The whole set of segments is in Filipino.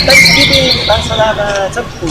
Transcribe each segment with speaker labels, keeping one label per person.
Speaker 1: Thanksgiving, salamat sa po.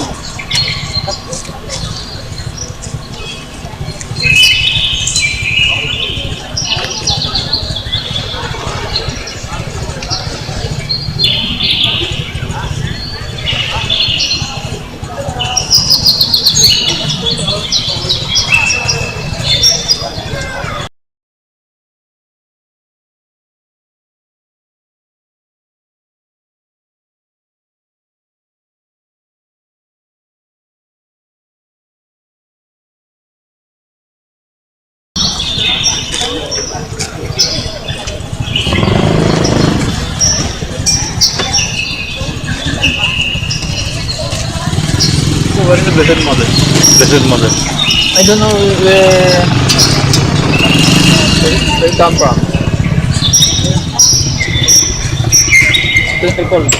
Speaker 2: What is the Blessed Mother? Blessed Mother.
Speaker 1: I don't know where it come from. Difficult.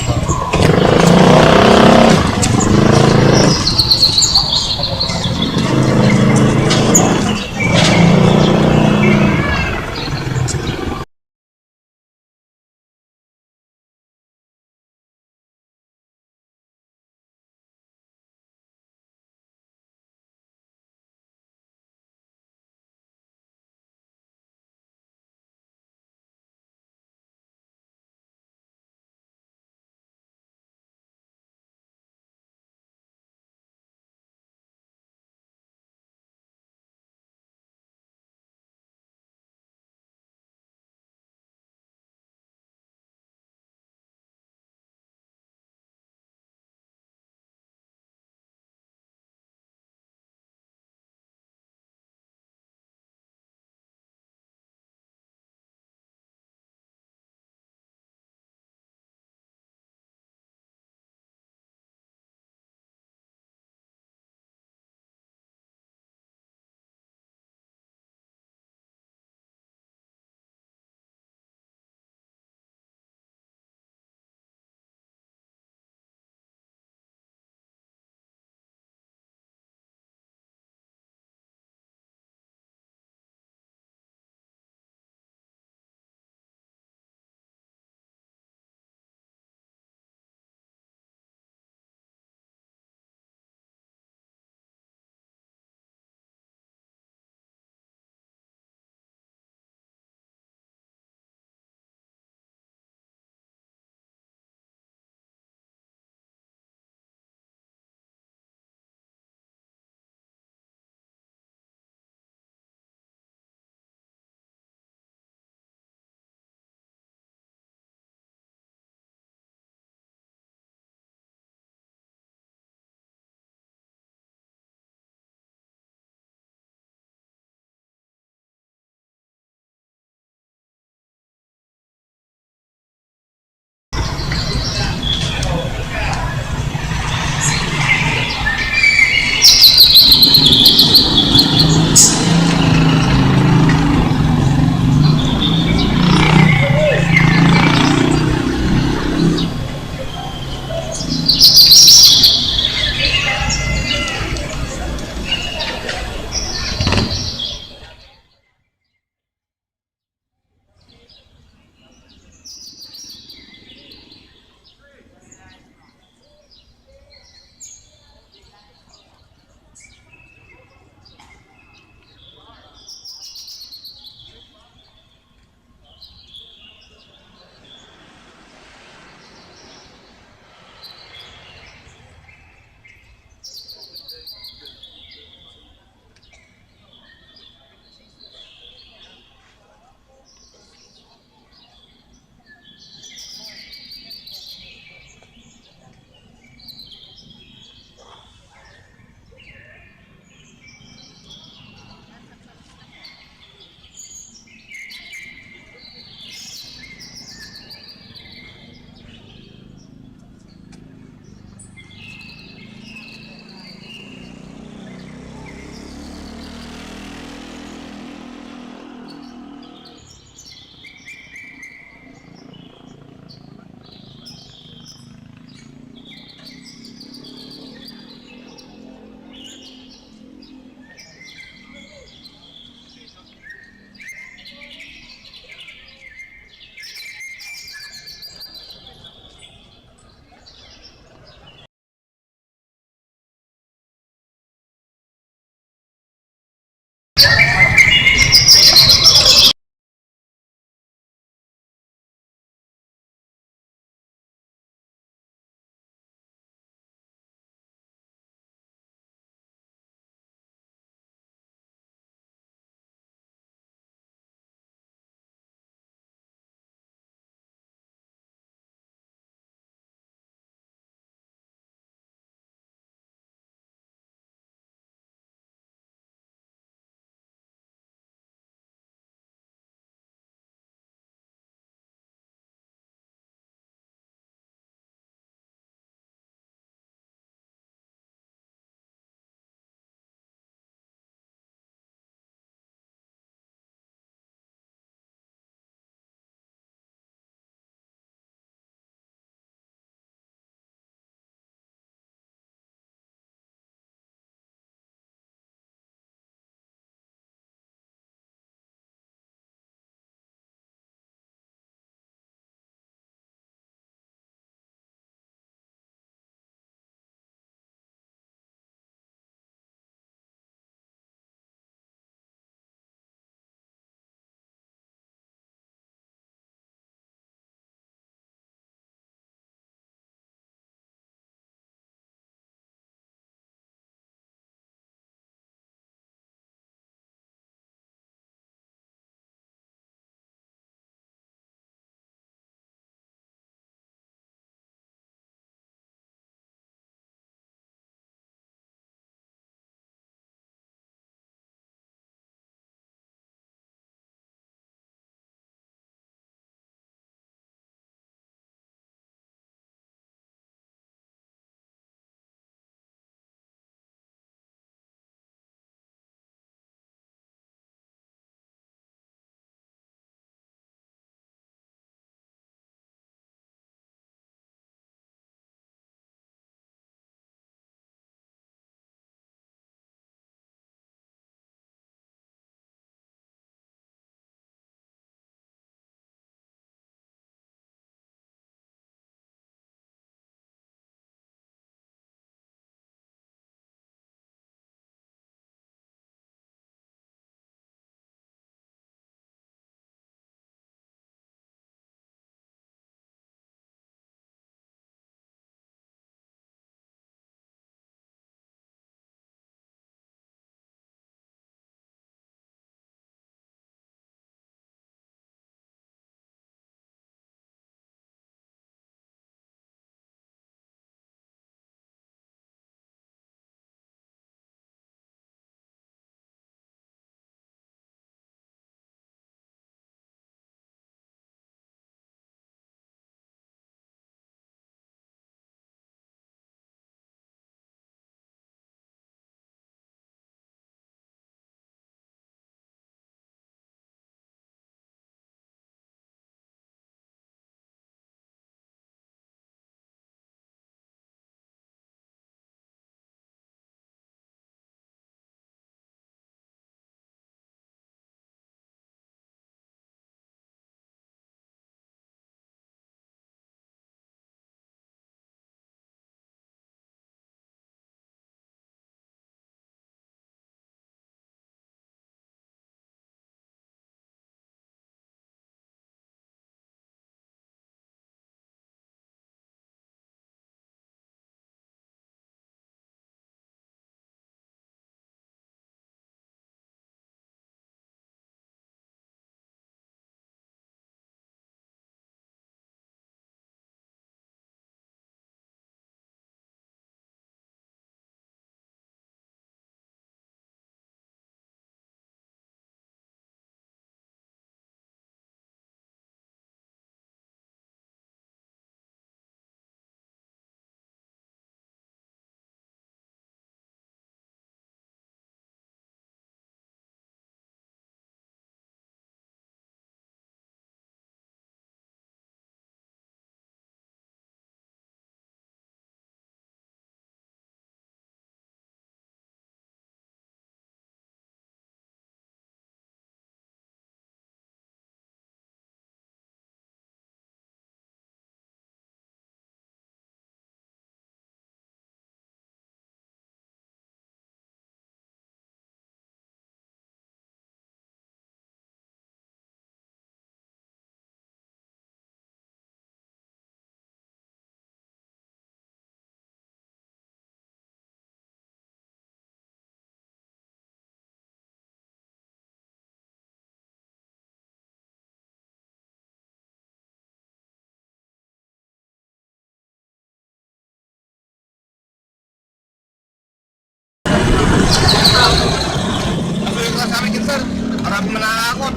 Speaker 3: sir. Maraming mananakot.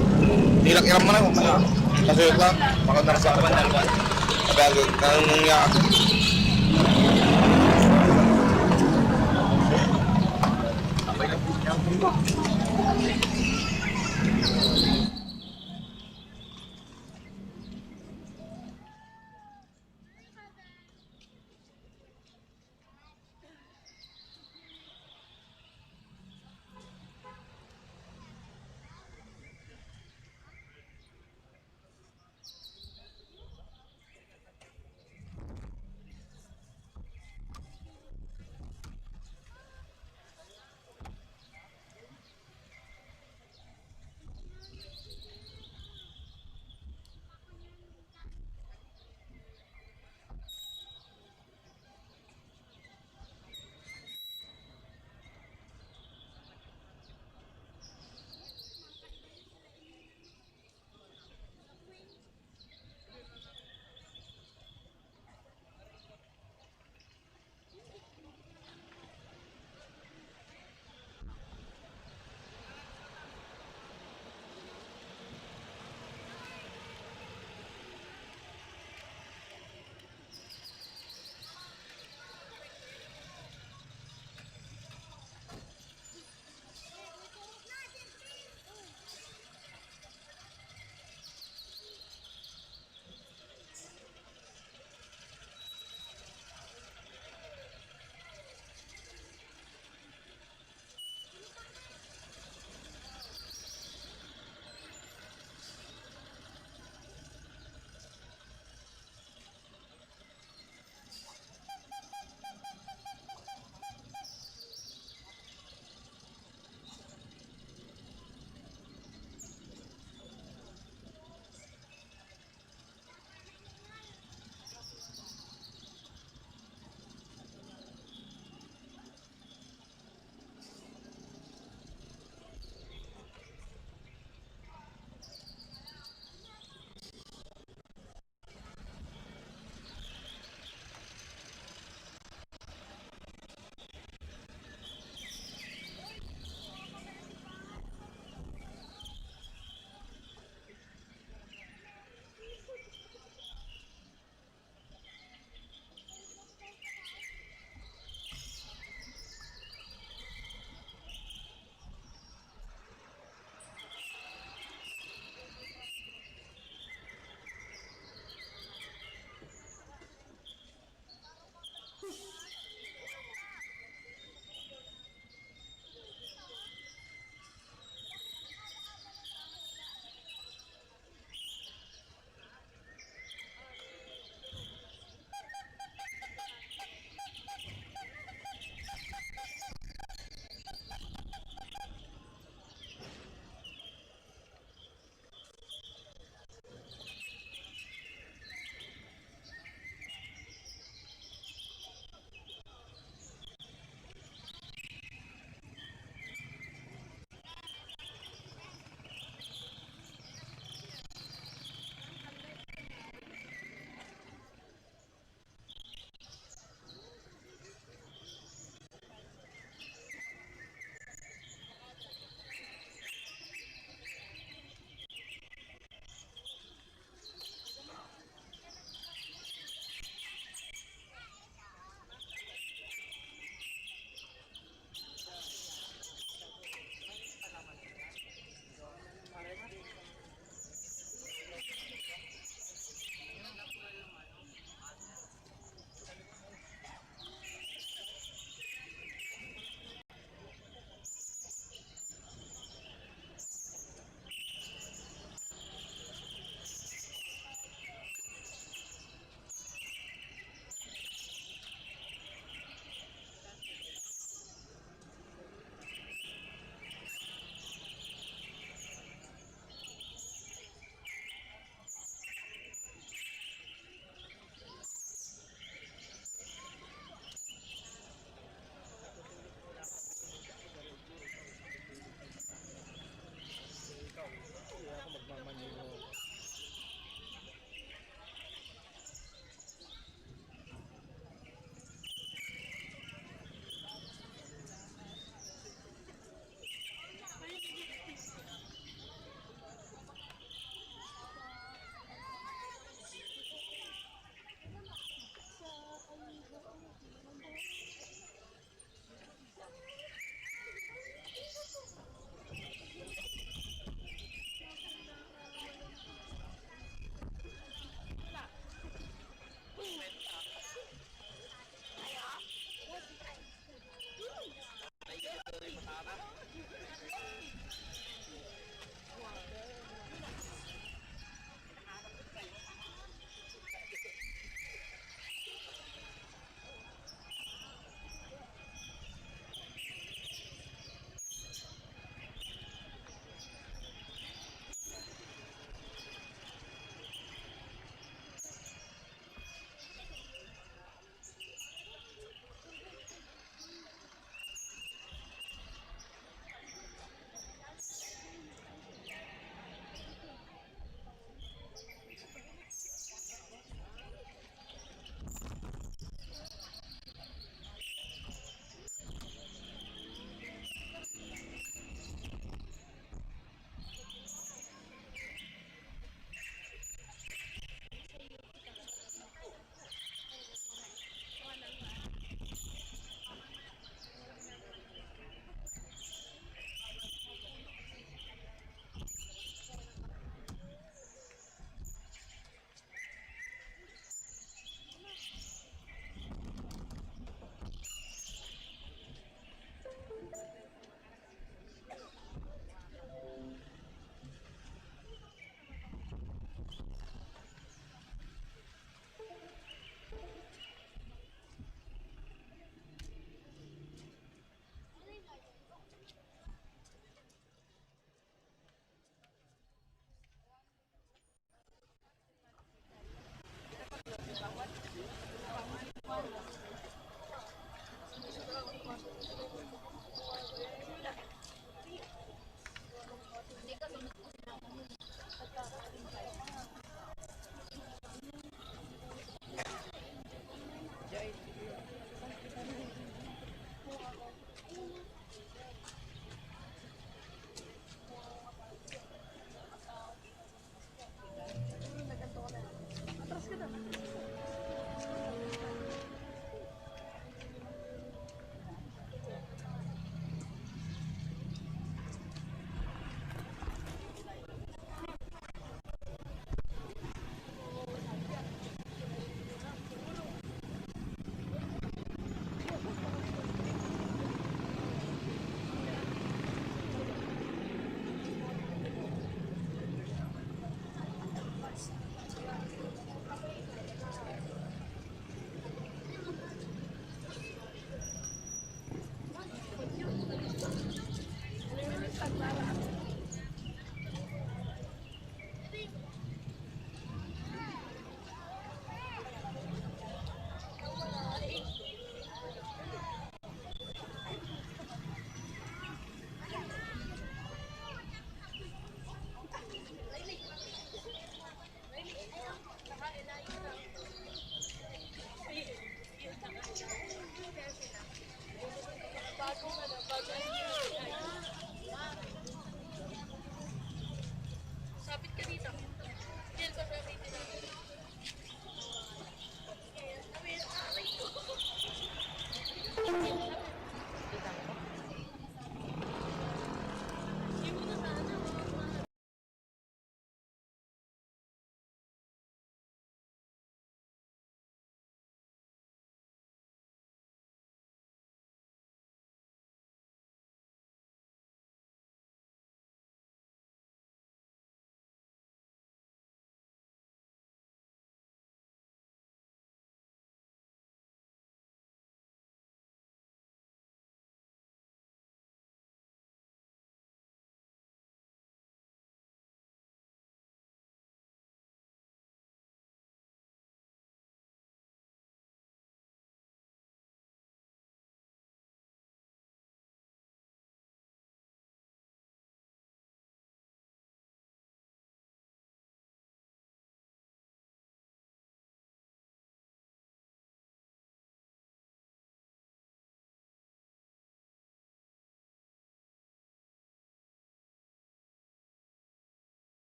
Speaker 3: Ilang mo na kung ano. Kasi ito, baka narasa ka ba dalawa? Bagay, nangyayari.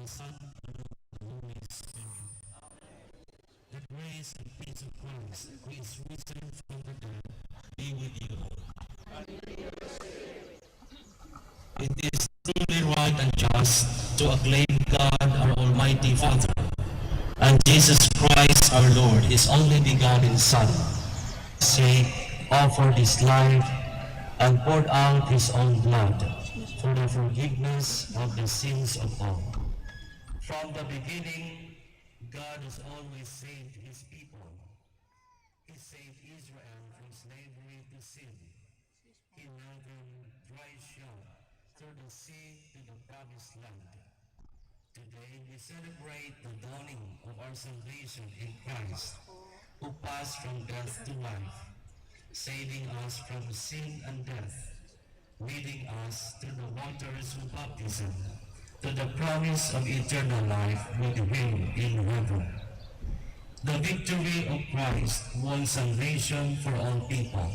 Speaker 4: Son, and of the Holy Spirit. The grace and peace of Christ, who is risen from the dead, be with you all. It is truly right and just to acclaim God, our Almighty Father, and Jesus Christ, our Lord, His only begotten Son, say, offered His life and poured out His own blood for the forgiveness of the sins of all. From the beginning, God has always saved His people. He saved Israel from slavery to sin. He led them dry shod through the sea to the promised land. Today, we celebrate the dawning of our salvation in Christ, who passed from death to life, saving us from sin and death, leading us through the waters of baptism to the promise of eternal life with Him in heaven. The victory of Christ won salvation for all people.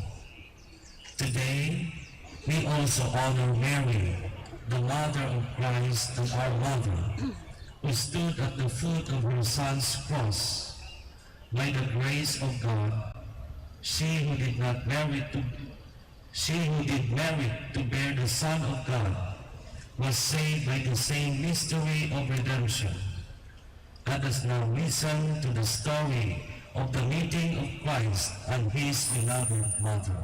Speaker 4: Today, we also honor Mary, the mother of Christ and our mother, who stood at the foot of her Son's cross. By the grace of God, she who did merit to bear the Son of God was saved by the same mystery of redemption. Let us now listen to the story of the meeting of Christ and His beloved mother.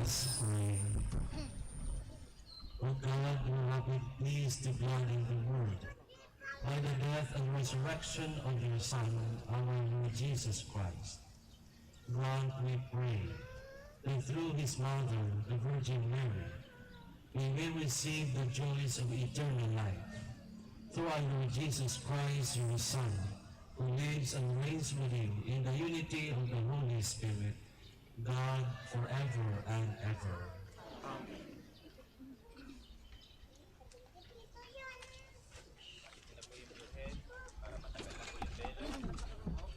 Speaker 4: us pray. O God, who have been pleased to gladden the world by the death and resurrection of your Son, our Lord Jesus Christ, grant, we pray, that through his mother, the Virgin Mary, we may receive the joys of eternal life. Through our Lord Jesus Christ, your Son, who lives and reigns with you in the unity of the Holy Spirit, God, forever and ever.
Speaker 2: Ito po yung blue head para matagal na po yung velo.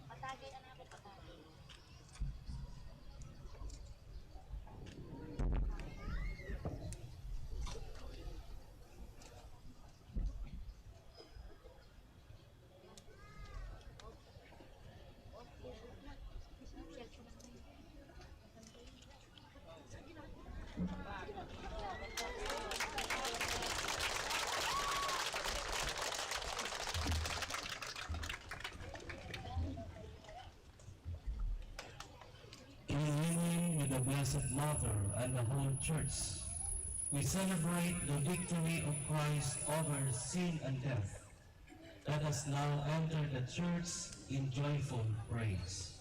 Speaker 5: Patagay, anak ko, patagay.
Speaker 4: In union with the Blessed Mother and the whole Church, we celebrate the victory of Christ over sin and death. Let us now enter the church in joyful praise.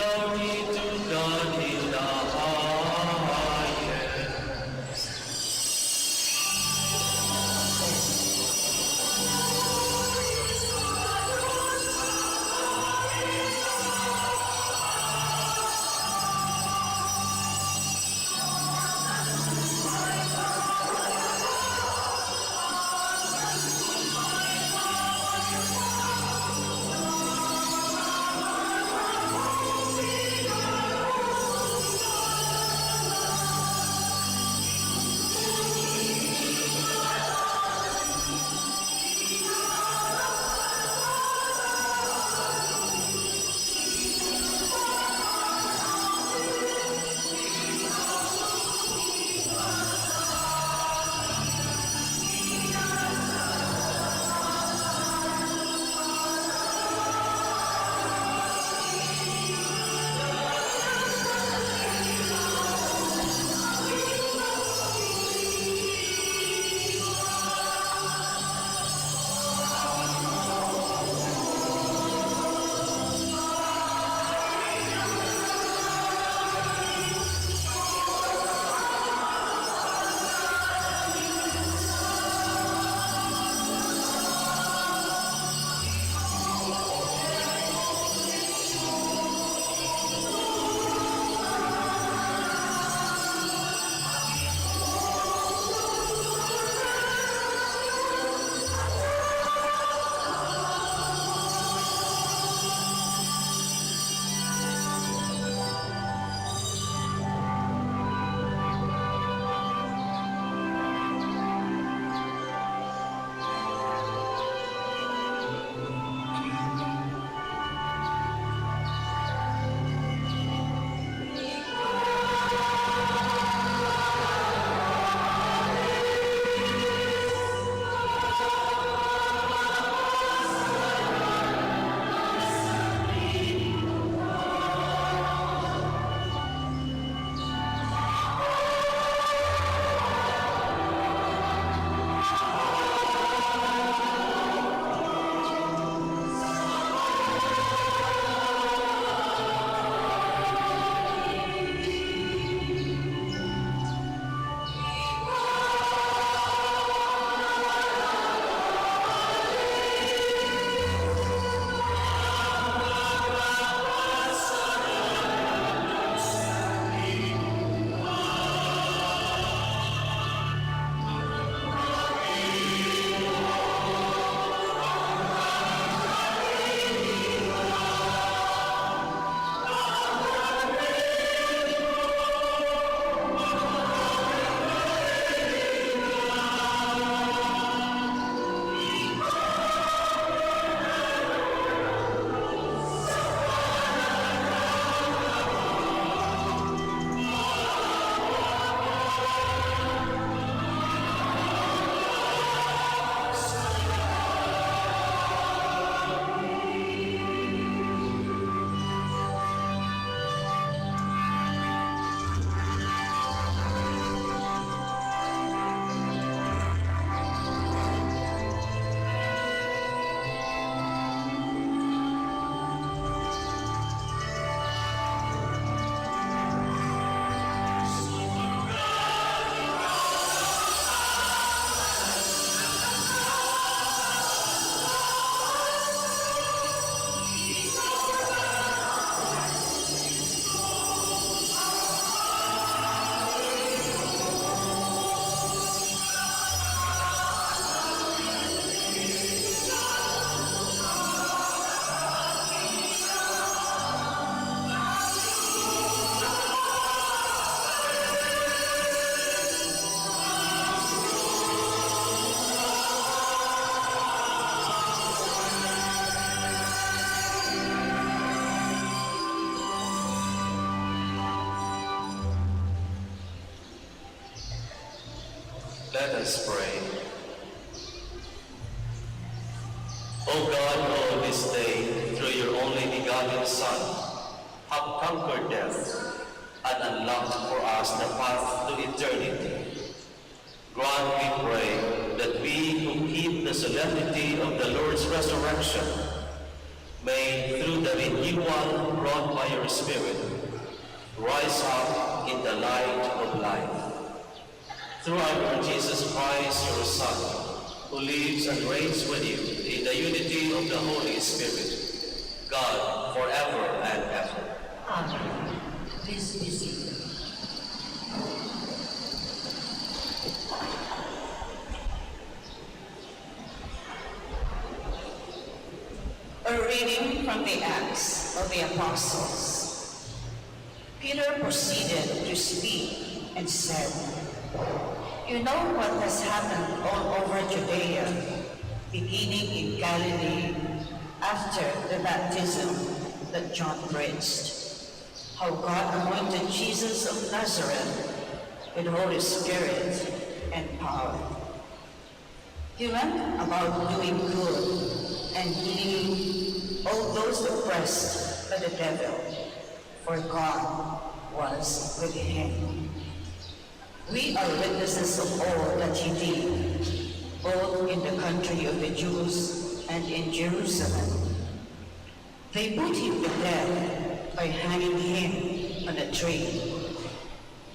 Speaker 4: Glory to God in the highest. Let us pray. O God, who on this day, through your only begotten Son, have conquered death and unlocked for us the path to eternity, grant, we pray, that we who keep the solemnity of the Lord's resurrection may through the renewal brought by your Spirit, rise up in the light of life. Through our Lord Jesus Christ, your Son, who lives and reigns with you in the unity of the Holy Spirit, God, forever and ever.
Speaker 6: Amen. Please be seated. A reading from the Acts of the Apostles. Peter proceeded to speak and said, "You know what has happened all over Judea, beginning in Galilee after the baptism that John preached, how God anointed Jesus of Nazareth with Holy Spirit and power. He went about doing good and healing all those oppressed by the devil, for God was with him. We are witnesses of all that he did, both in the country of the Jews and in Jerusalem. They put him to death by hanging him on a tree.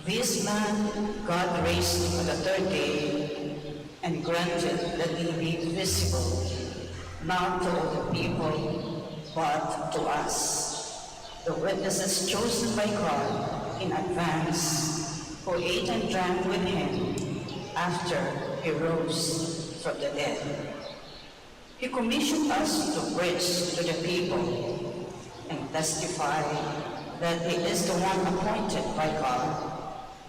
Speaker 6: This man God raised on the third day and granted that he be visible, not to all the people, but to us, the witnesses chosen by God in advance, who ate and drank with him after he rose from the dead. He commissioned us to preach to the people and testify that he is the one appointed by God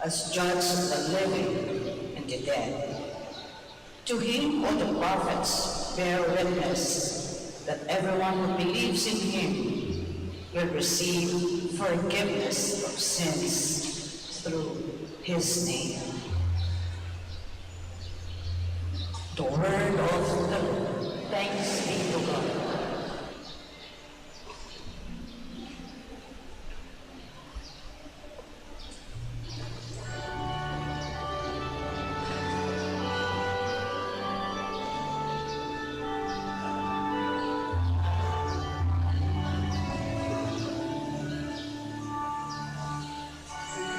Speaker 6: as judge of the living and the dead. To him all the prophets bear witness that everyone who believes in him will receive forgiveness of sins through his name." The word of the Lord. Thanks be to God.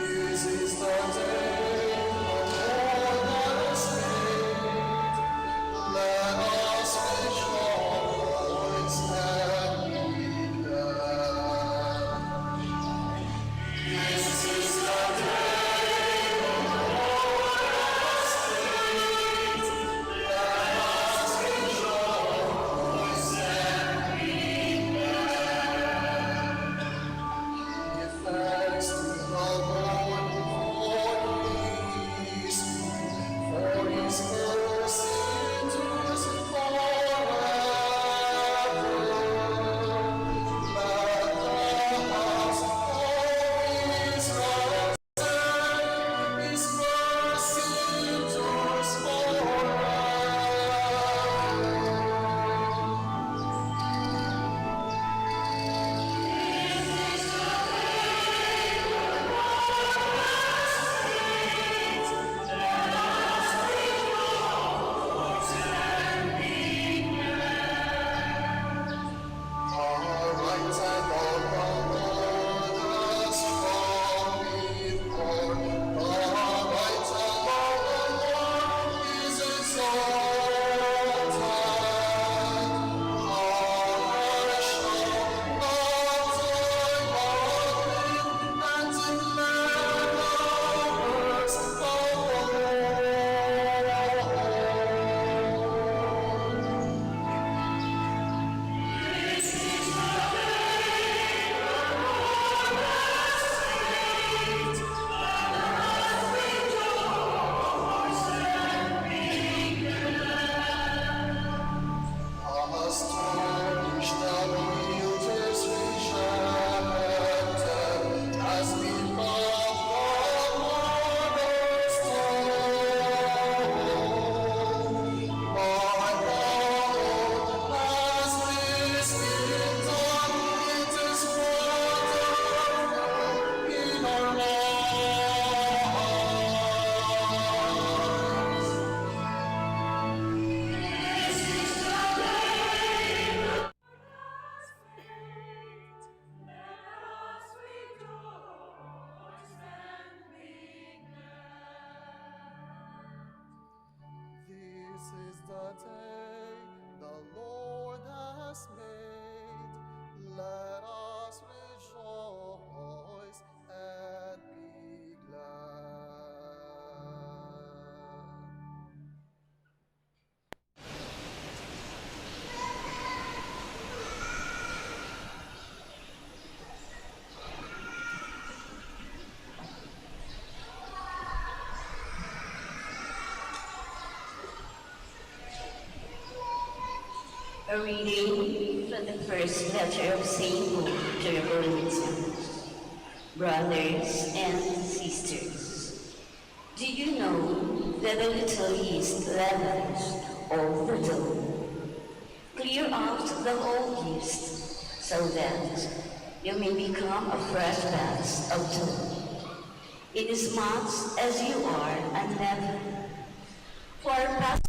Speaker 3: This is the day the Lord has made.
Speaker 6: A reading from the first letter of St. Paul to the Corinthians. Brothers and sisters, do you know that a little yeast leavens all the dough? Clear out the old yeast so that you may become a fresh batch of dough, inasmuch as you are unleavened. For past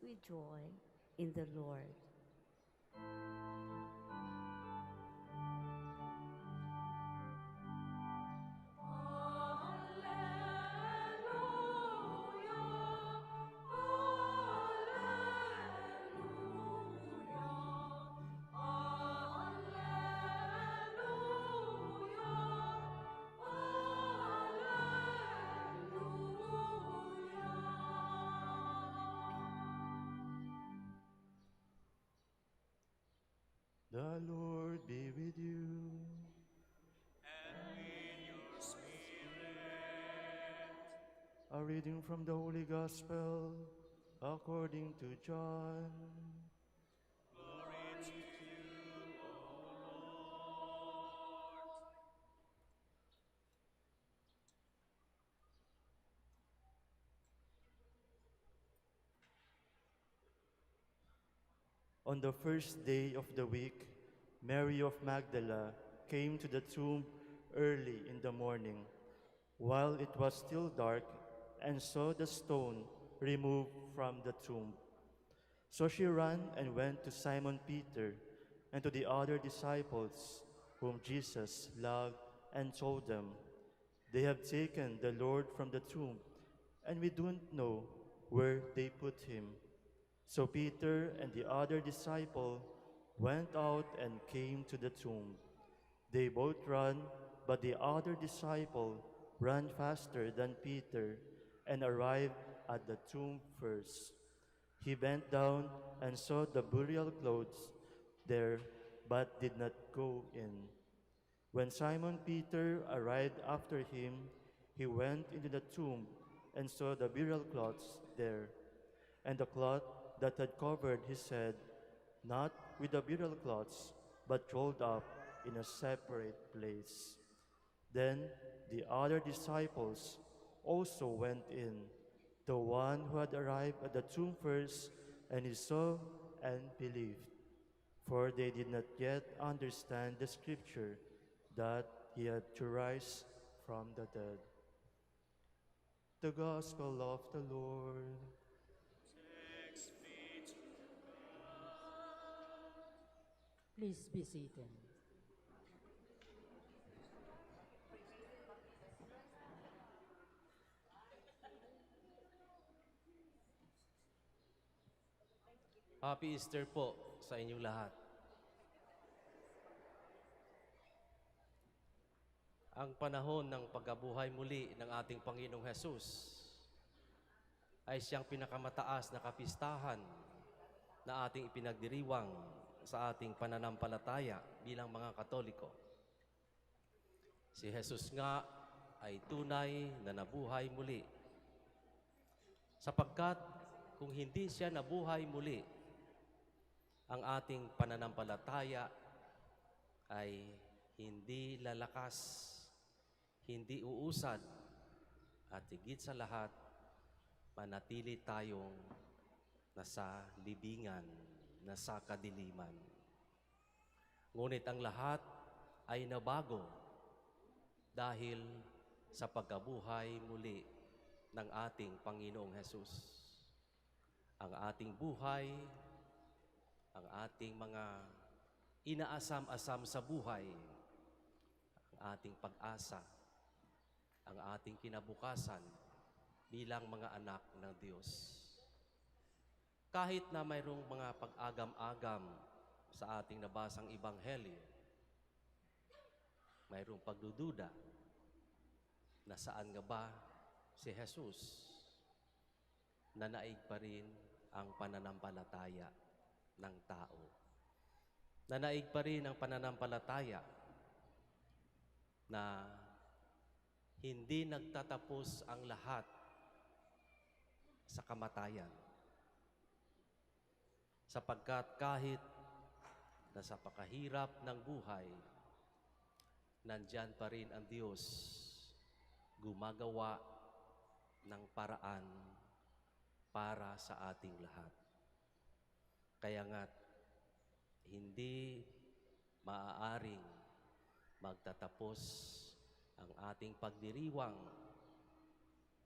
Speaker 7: with joy in the Lord.
Speaker 8: The Lord be with you.
Speaker 2: And with your spirit.
Speaker 8: A reading from the Holy Gospel according to John.
Speaker 2: Glory to you, O Lord.
Speaker 8: On the first day of the week, Mary of Magdala came to the tomb early in the morning, while it was still dark, and saw the stone removed from the tomb. So she ran and went to Simon Peter and to the other disciples whom Jesus loved, and told them, "They have taken the Lord from the tomb, and we don't know where they put him." So Peter and the other disciple went out and came to the tomb. They both ran, but the other disciple ran faster than Peter and arrived at the tomb first. He bent down and saw the burial clothes there, but did not go in. When Simon Peter arrived after him, he went into the tomb and saw the burial cloths there, and the cloth that had covered his head, not with the burial cloths, but rolled up in a separate place. Then the other disciples also went in, the one who had arrived at the tomb first, and he saw and believed. For they did not yet understand the scripture that he had to rise from the dead. The Gospel of the Lord.
Speaker 2: Thanks be to God.
Speaker 9: Please be seated.
Speaker 10: Happy Easter po sa inyong lahat. Ang panahon ng pagkabuhay muli ng ating Panginoong Hesus ay siyang pinakamataas na kapistahan na ating ipinagdiriwang sa ating pananampalataya bilang mga Katoliko. Si Jesus nga ay tunay na nabuhay muli. Sapagkat kung hindi siya nabuhay muli, ang ating pananampalataya ay hindi lalakas, hindi uusad, at higit sa lahat, manatili tayong nasa libingan, nasa kadiliman. Ngunit ang lahat ay nabago dahil sa pagkabuhay muli ng ating Panginoong Hesus. Ang ating buhay, ang ating mga inaasam-asam sa buhay, ang ating pag-asa, ang ating kinabukasan bilang mga anak ng Diyos. Kahit na mayroong mga pag-agam-agam sa ating nabasang Ebanghelyo, mayroong pagdududa na saan nga ba si Jesus, nanaig pa rin ang pananampalataya ng tao. Nanaig pa rin ang pananampalataya na hindi nagtatapos ang lahat sa kamatayan. Sapagkat kahit nasa pakahirap ng buhay, nandyan pa rin ang Diyos gumagawa ng paraan para sa ating lahat. Kaya nga't hindi maaaring magtatapos ang ating pagdiriwang,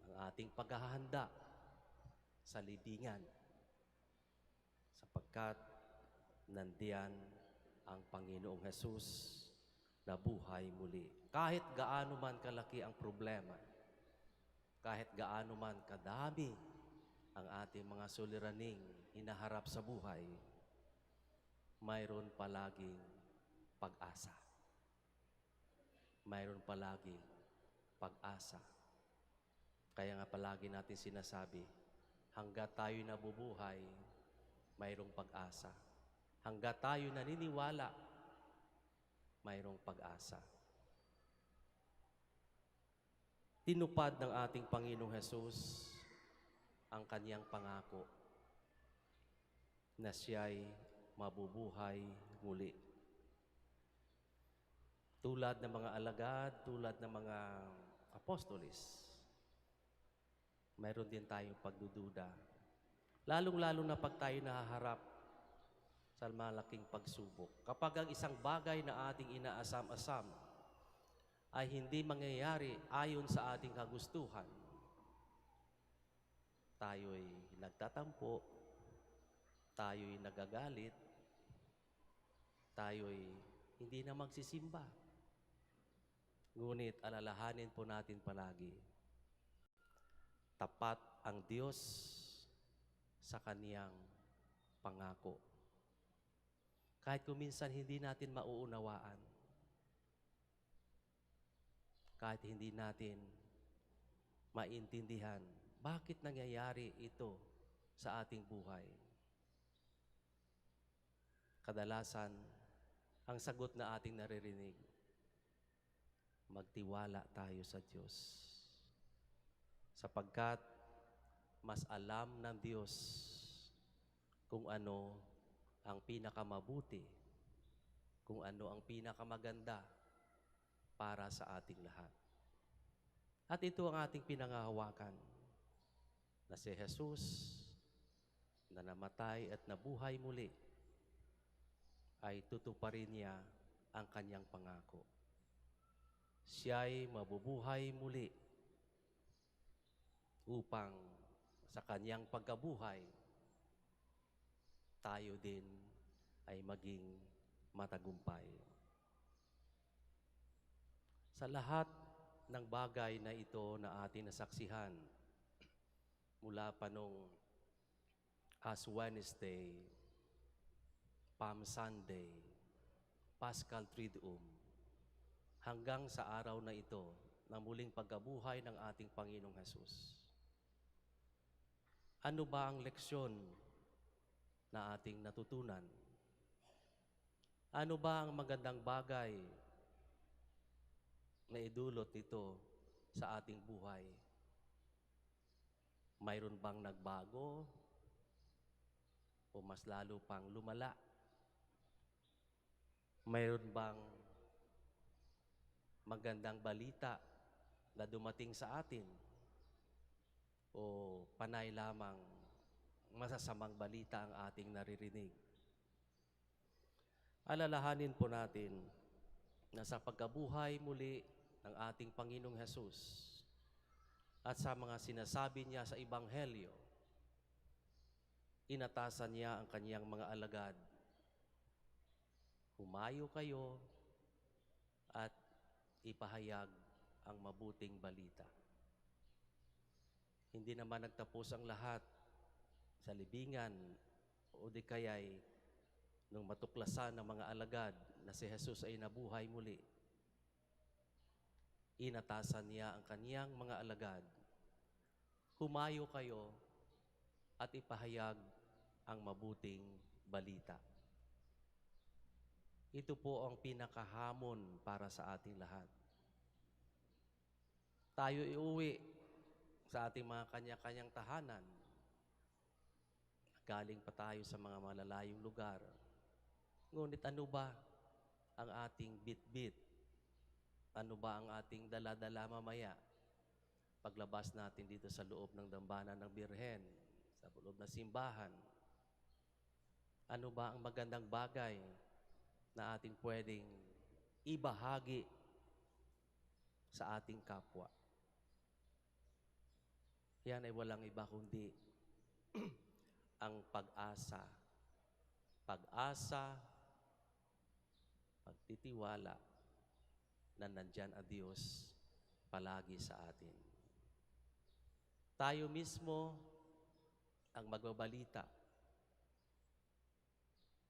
Speaker 10: ang ating paghahanda sa libingan, sapagkat nandiyan ang Panginoong Hesus na buhay muli. Kahit gaano man kalaki ang problema, kahit gaano man kadami ang ating mga suliraning hinaharap sa buhay, mayroon palaging pag-asa. Mayroon palaging pag-asa. Kaya nga palagi natin sinasabi, hangga't tayo nabubuhay, mayroong pag-asa. Hangga't tayo naniniwala, mayroong pag-asa. Tinupad ng ating Panginoong Hesus ang kanyang pangako na siya'y mabubuhay muli. Tulad ng mga alagad, tulad ng mga apostolis, mayroon din tayong pagdududa. Lalong-lalo na pag tayo nahaharap sa malaking pagsubok. Kapag ang isang bagay na ating inaasam-asam ay hindi mangyayari ayon sa ating kagustuhan, tayo'y nagtatampo, tayo'y nagagalit, tayo'y hindi na magsisimba. Ngunit alalahanin po natin palagi, tapat ang Diyos sa kaniyang pangako. Kahit kuminsan hindi natin mauunawaan, kahit hindi natin maintindihan bakit nangyayari ito sa ating buhay. Kadalasan, ang sagot na ating naririnig, magtiwala tayo sa Diyos. Sapagkat mas alam ng Diyos kung ano ang pinakamabuti, kung ano ang pinakamaganda para sa ating lahat. At ito ang ating pinangahawakan, na si Jesus na namatay at nabuhay muli ay tutuparin niya ang kanyang pangako. Siya'y mabubuhay muli upang sa kanyang pagkabuhay tayo din ay maging matagumpay. Sa lahat ng bagay na ito na ating nasaksihan mula pa nung Ash Wednesday, Palm Sunday, Paschal Triduum, hanggang sa araw na ito na muling pagkabuhay ng ating Panginoong Hesus. Ano ba ang leksyon na ating natutunan? Ano ba ang magandang bagay na idulot nito sa ating buhay? Mayroon bang nagbago o mas lalo pang lumala? Mayroon bang magandang balita na dumating sa atin? O panay lamang masasamang balita ang ating naririnig. Alalahanin po natin na sa pagkabuhay muli ng ating Panginoong Hesus at sa mga sinasabi niya sa Ebanghelyo, inatasan niya ang kanyang mga alagad. Humayo kayo at ipahayag ang mabuting balita. Hindi naman nagtapos ang lahat sa libingan o di kaya'y nung matuklasan ng mga alagad na si Jesus ay nabuhay muli. Inatasan niya ang kaniyang mga alagad. Humayo kayo at ipahayag ang mabuting balita. Ito po ang pinakahamon para sa ating lahat. Tayo iuwi sa ating mga kanya-kanyang tahanan. Galing pa tayo sa mga malalayong lugar. Ngunit ano ba ang ating bit-bit? Ano ba ang ating dala-dala mamaya? Paglabas natin dito sa loob ng dambana ng Birhen, sa loob ng simbahan, ano ba ang magandang bagay na ating pwedeng ibahagi sa ating kapwa? Yan ay walang iba kundi ang pag-asa. Pag-asa, pagtitiwala na nandyan ang Diyos palagi sa atin. Tayo mismo ang magbabalita.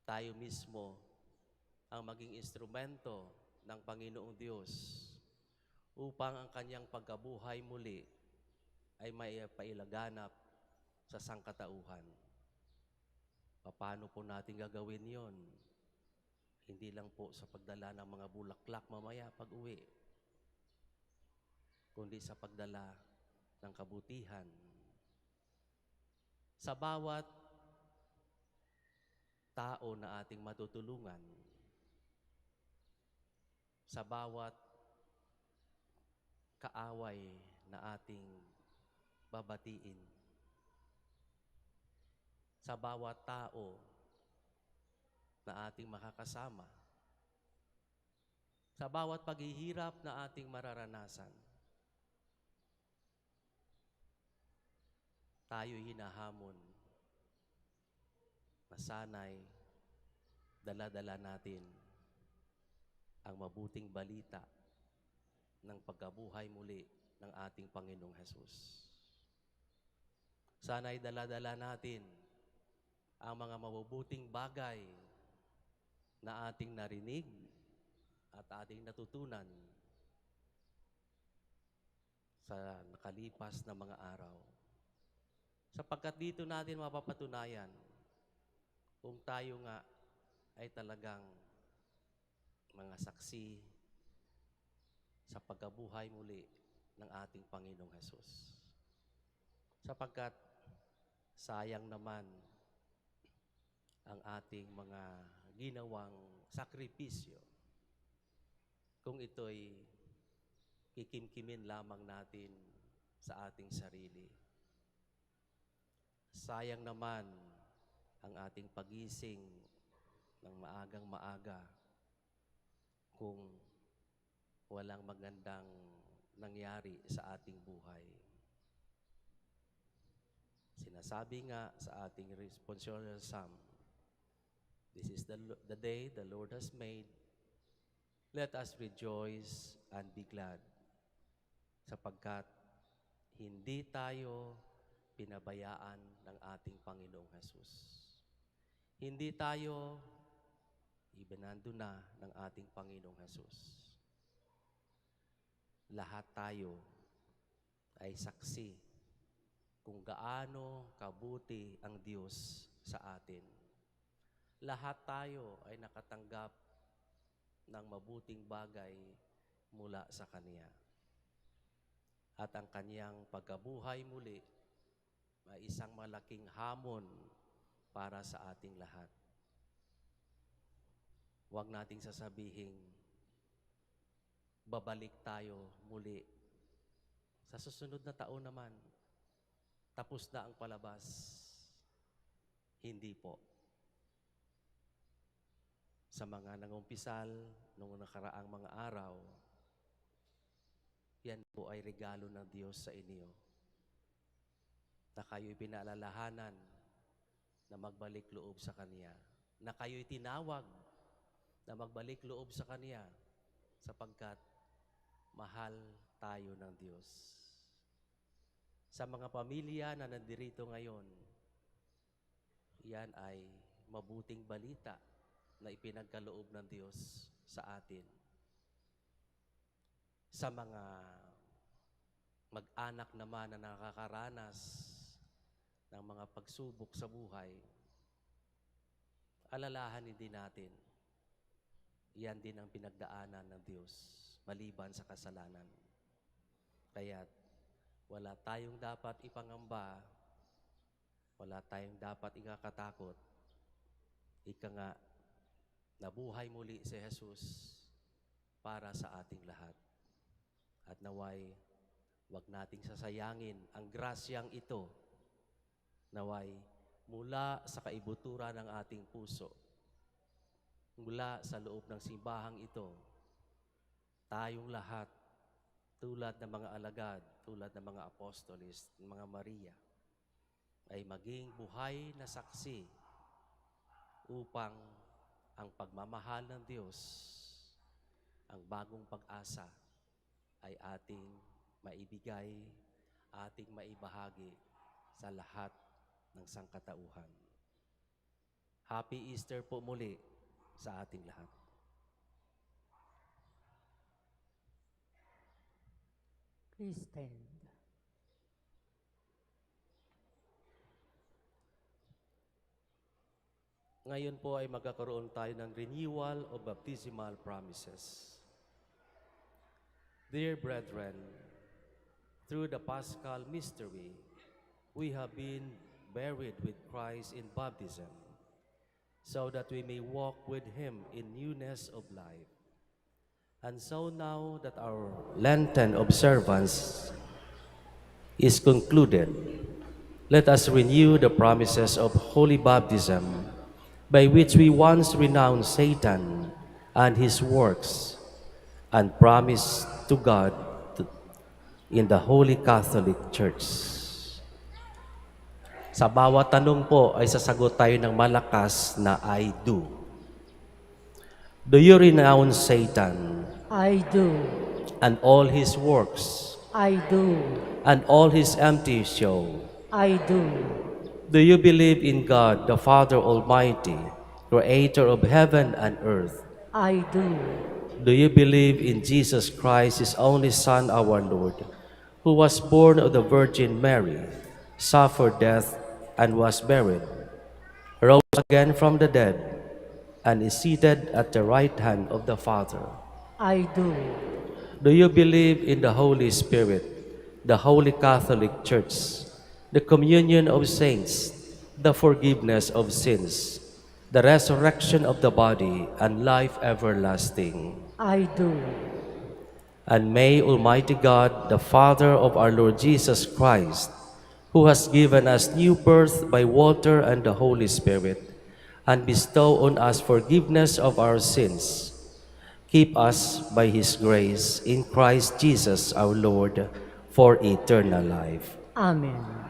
Speaker 10: Tayo mismo ang maging instrumento ng Panginoong Diyos upang ang kanyang pagkabuhay muli ay mailaganap sa sangkatauhan. Paano po natin gagawin yon? Hindi lang po sa pagdala ng mga bulaklak mamaya pag-uwi, kundi sa pagdala ng kabutihan. Sa bawat tao na ating matutulungan, sa bawat kaaway na ating babatiin, sa bawat tao na ating makakasama, sa bawat paghihirap na ating mararanasan, tayo hinahamon na sana'y dala-dala natin ang mabuting balita ng pagkabuhay muli ng ating Panginoong Hesus. Sana'y dala-dala natin ang mga mabubuting bagay na ating narinig at ating natutunan sa nakalipas na mga araw. Sapagkat dito natin mapapatunayan kung tayo nga ay talagang mga saksi sa pagkabuhay muli ng ating Panginoong Hesus. Sapagkat sayang naman ang ating mga ginawang sakripisyo kung ito'y kikimkimin lamang natin sa ating sarili. Sayang naman ang ating pagising ng maagang maaga kung walang magandang nangyari sa ating buhay. Sinasabi nga sa ating responsorial psalm, "This is the day the Lord has made. Let us rejoice and be glad." Sapagkat hindi tayo pinabayaan ng ating Panginoong Hesus. Hindi tayo ibinandona ng ating Panginoong Hesus. Lahat tayo ay saksi kung gaano kabuti ang Diyos sa atin. Lahat tayo ay nakatanggap ng mabuting bagay mula sa Kanya. At ang Kanyang pagkabuhay muli ay isang malaking hamon para sa ating lahat. Huwag nating sasabihin, babalik tayo muli. Sa susunod na taon naman, tapos na ang palabas. Hindi po. Sa mga nangumpisal noong nakaraang mga araw, yan po ay regalo ng Diyos sa inyo. Na kayo'y pinaalalahanan na magbalik loob sa Kanya. Na kayo'y tinawag na magbalik loob sa Kanya sapagkat mahal tayo ng Diyos. Sa mga pamilya na nandirito ngayon, yan ay mabuting balita na ipinagkaloob ng Diyos sa atin. Sa mga mag-anak naman na nakakaranas ng mga pagsubok sa buhay, alalahanin din natin, yan din ang pinagdaanan ng Diyos maliban sa kasalanan. Kaya't wala tayong dapat ipangamba, wala tayong dapat ikakatakot. Ika nga, nabuhay muli si Jesus para sa ating lahat. At naway, wag nating sasayangin ang grasyang ito. Naway, mula sa kaibuturan ng ating puso, mula sa loob ng simbahang ito, tayong lahat, tulad ng mga alagad, tulad ng mga apostolis, ng mga Maria, ay maging buhay na saksi upang ang pagmamahal ng Diyos, ang bagong pag-asa, ay ating maibigay, ating maibahagi sa lahat ng sangkatauhan. Happy Easter po muli sa ating lahat.
Speaker 9: Please stand.
Speaker 10: Ngayon po ay magkakaroon tayo ng renewal of baptismal promises. Dear brethren, through the Paschal mystery, we have been buried with Christ in baptism, so that we may walk with Him in newness of life. And so now that our Lenten observance is concluded, let us renew the promises of holy baptism, by which we once renounced Satan and his works, and promised to God in the Holy Catholic Church. Sa bawat tanong po ay sasagot tayo ng malakas na I do. Do you renounce Satan?
Speaker 9: I do.
Speaker 10: And all his works?
Speaker 9: I do.
Speaker 10: And all his empty show?
Speaker 9: I do.
Speaker 10: Do you believe in God, the Father Almighty, Creator of heaven and earth?
Speaker 9: I do.
Speaker 10: Do you believe in Jesus Christ, His only Son, our Lord, who was born of the Virgin Mary, suffered death, and was buried, rose again from the dead, and is seated at the right hand of the Father?
Speaker 9: I do.
Speaker 10: Do you believe in the Holy Spirit, the Holy Catholic Church, the communion of saints, the forgiveness of sins, the resurrection of the body, and life everlasting?
Speaker 9: I do.
Speaker 10: And may Almighty God, the Father of our Lord Jesus Christ, who has given us new birth by water and the Holy Spirit, and bestow on us forgiveness of our sins, keep us by His grace in Christ Jesus our Lord for eternal life.
Speaker 9: Amen.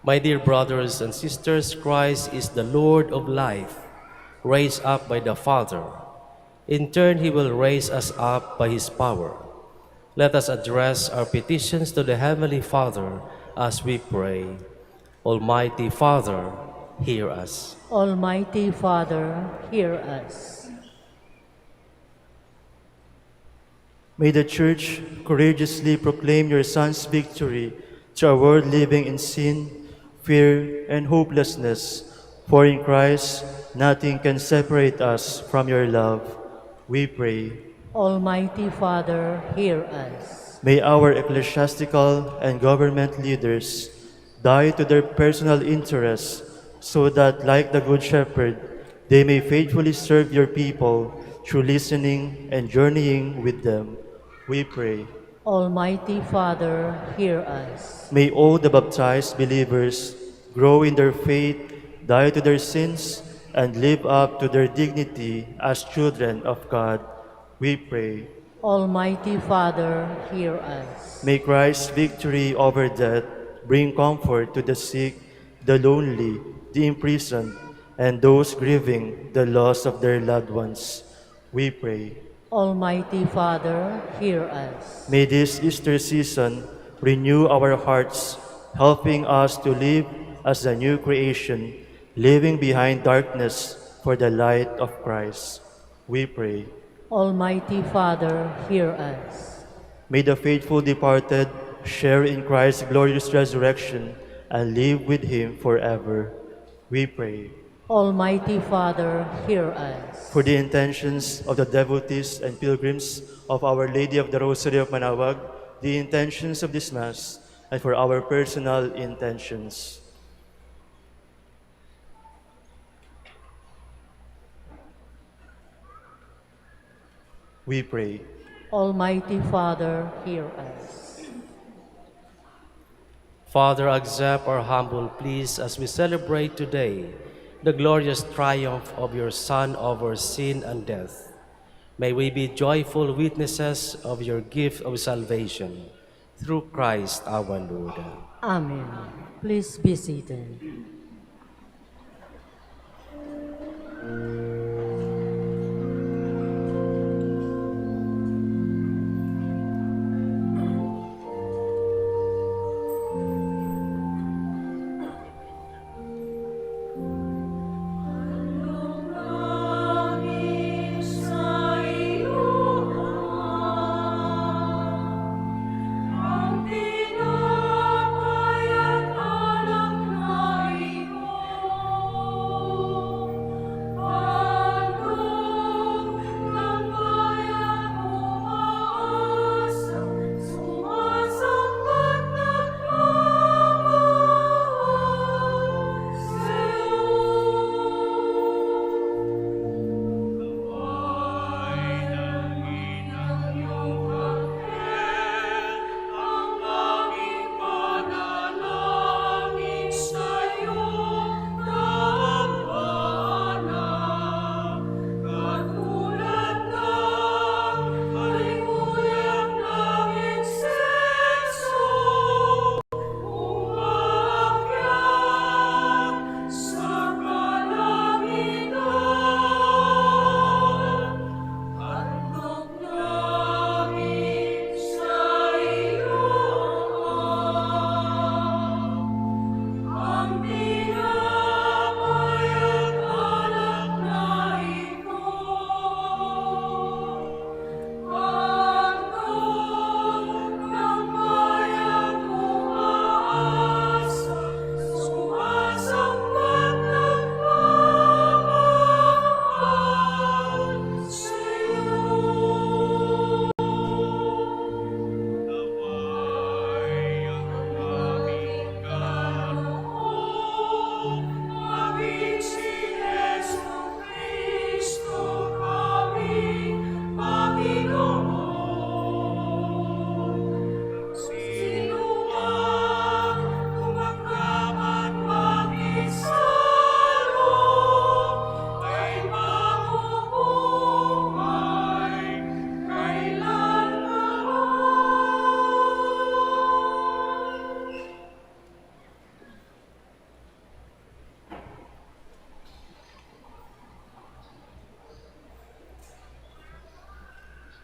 Speaker 10: My dear brothers and sisters, Christ is the Lord of life, raised up by the Father. In turn, he will raise us up by his power. Let us address our petitions to the Heavenly Father as we pray. Almighty Father, hear us.
Speaker 9: Almighty Father, hear us.
Speaker 8: May the Church courageously proclaim your Son's victory to a world living in sin, fear, and hopelessness. For in Christ, nothing can separate us from your love. We pray.
Speaker 9: Almighty Father, hear us.
Speaker 8: May our ecclesiastical and government leaders die to their personal interests so that, like the Good Shepherd, they may faithfully serve your people through listening and journeying with them. We pray.
Speaker 9: Almighty Father, hear us.
Speaker 8: May all the baptized believers grow in their faith, die to their sins, and live up to their dignity as children of God. We pray.
Speaker 9: Almighty Father, hear us.
Speaker 8: May Christ's victory over death bring comfort to the sick, the lonely, the imprisoned, and those grieving the loss of their loved ones. We pray.
Speaker 9: Almighty Father, hear us.
Speaker 8: May this Easter season renew our hearts, helping us to live as a new creation, leaving behind darkness for the light of Christ. We pray.
Speaker 9: Almighty Father, hear us.
Speaker 8: May the faithful departed share in Christ's glorious resurrection and live with him forever. We pray.
Speaker 9: Almighty Father, hear us.
Speaker 8: For the intentions of the devotees and pilgrims of Our Lady of the Rosary of Manaoag, the intentions of this Mass, and for our personal intentions. We pray.
Speaker 9: Almighty Father, hear us.
Speaker 10: Father, accept our humble pleas as we celebrate today the glorious triumph of your Son over sin and death. May we be joyful witnesses of your gift of salvation through Christ our Lord.
Speaker 9: Amen. Please be seated.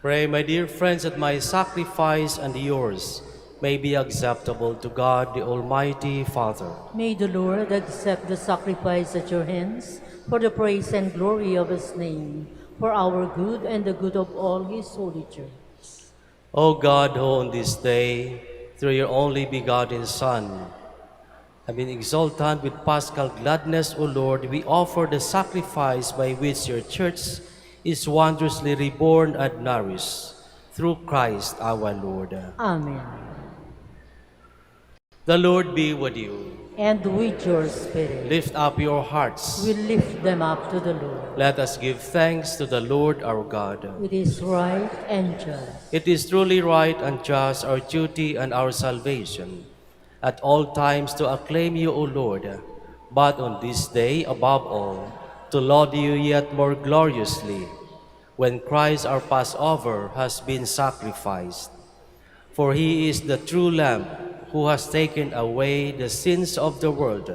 Speaker 10: Pray, my dear friends, that my sacrifice and yours may be acceptable to God, the Almighty Father.
Speaker 9: May the Lord accept the sacrifice at your hands for the praise and glory of his name, for our good and the good of all his holy church.
Speaker 10: O God, who on this day, through your only begotten Son, have been exultant with paschal gladness, O Lord, we offer the sacrifice by which your church is wondrously reborn and nourished, through Christ our Lord.
Speaker 9: Amen.
Speaker 10: The Lord be with you.
Speaker 9: And with your spirit,
Speaker 10: Lift up your hearts.
Speaker 9: we lift them up to the Lord.
Speaker 10: Let us give thanks to the Lord our God.
Speaker 9: It is right and just.
Speaker 10: It is truly right and just, our duty and our salvation, at all times to acclaim you, O Lord, but on this day, above all, to laud you yet more gloriously, when Christ our Passover has been sacrificed. For he is the true Lamb who has taken away the sins of the world.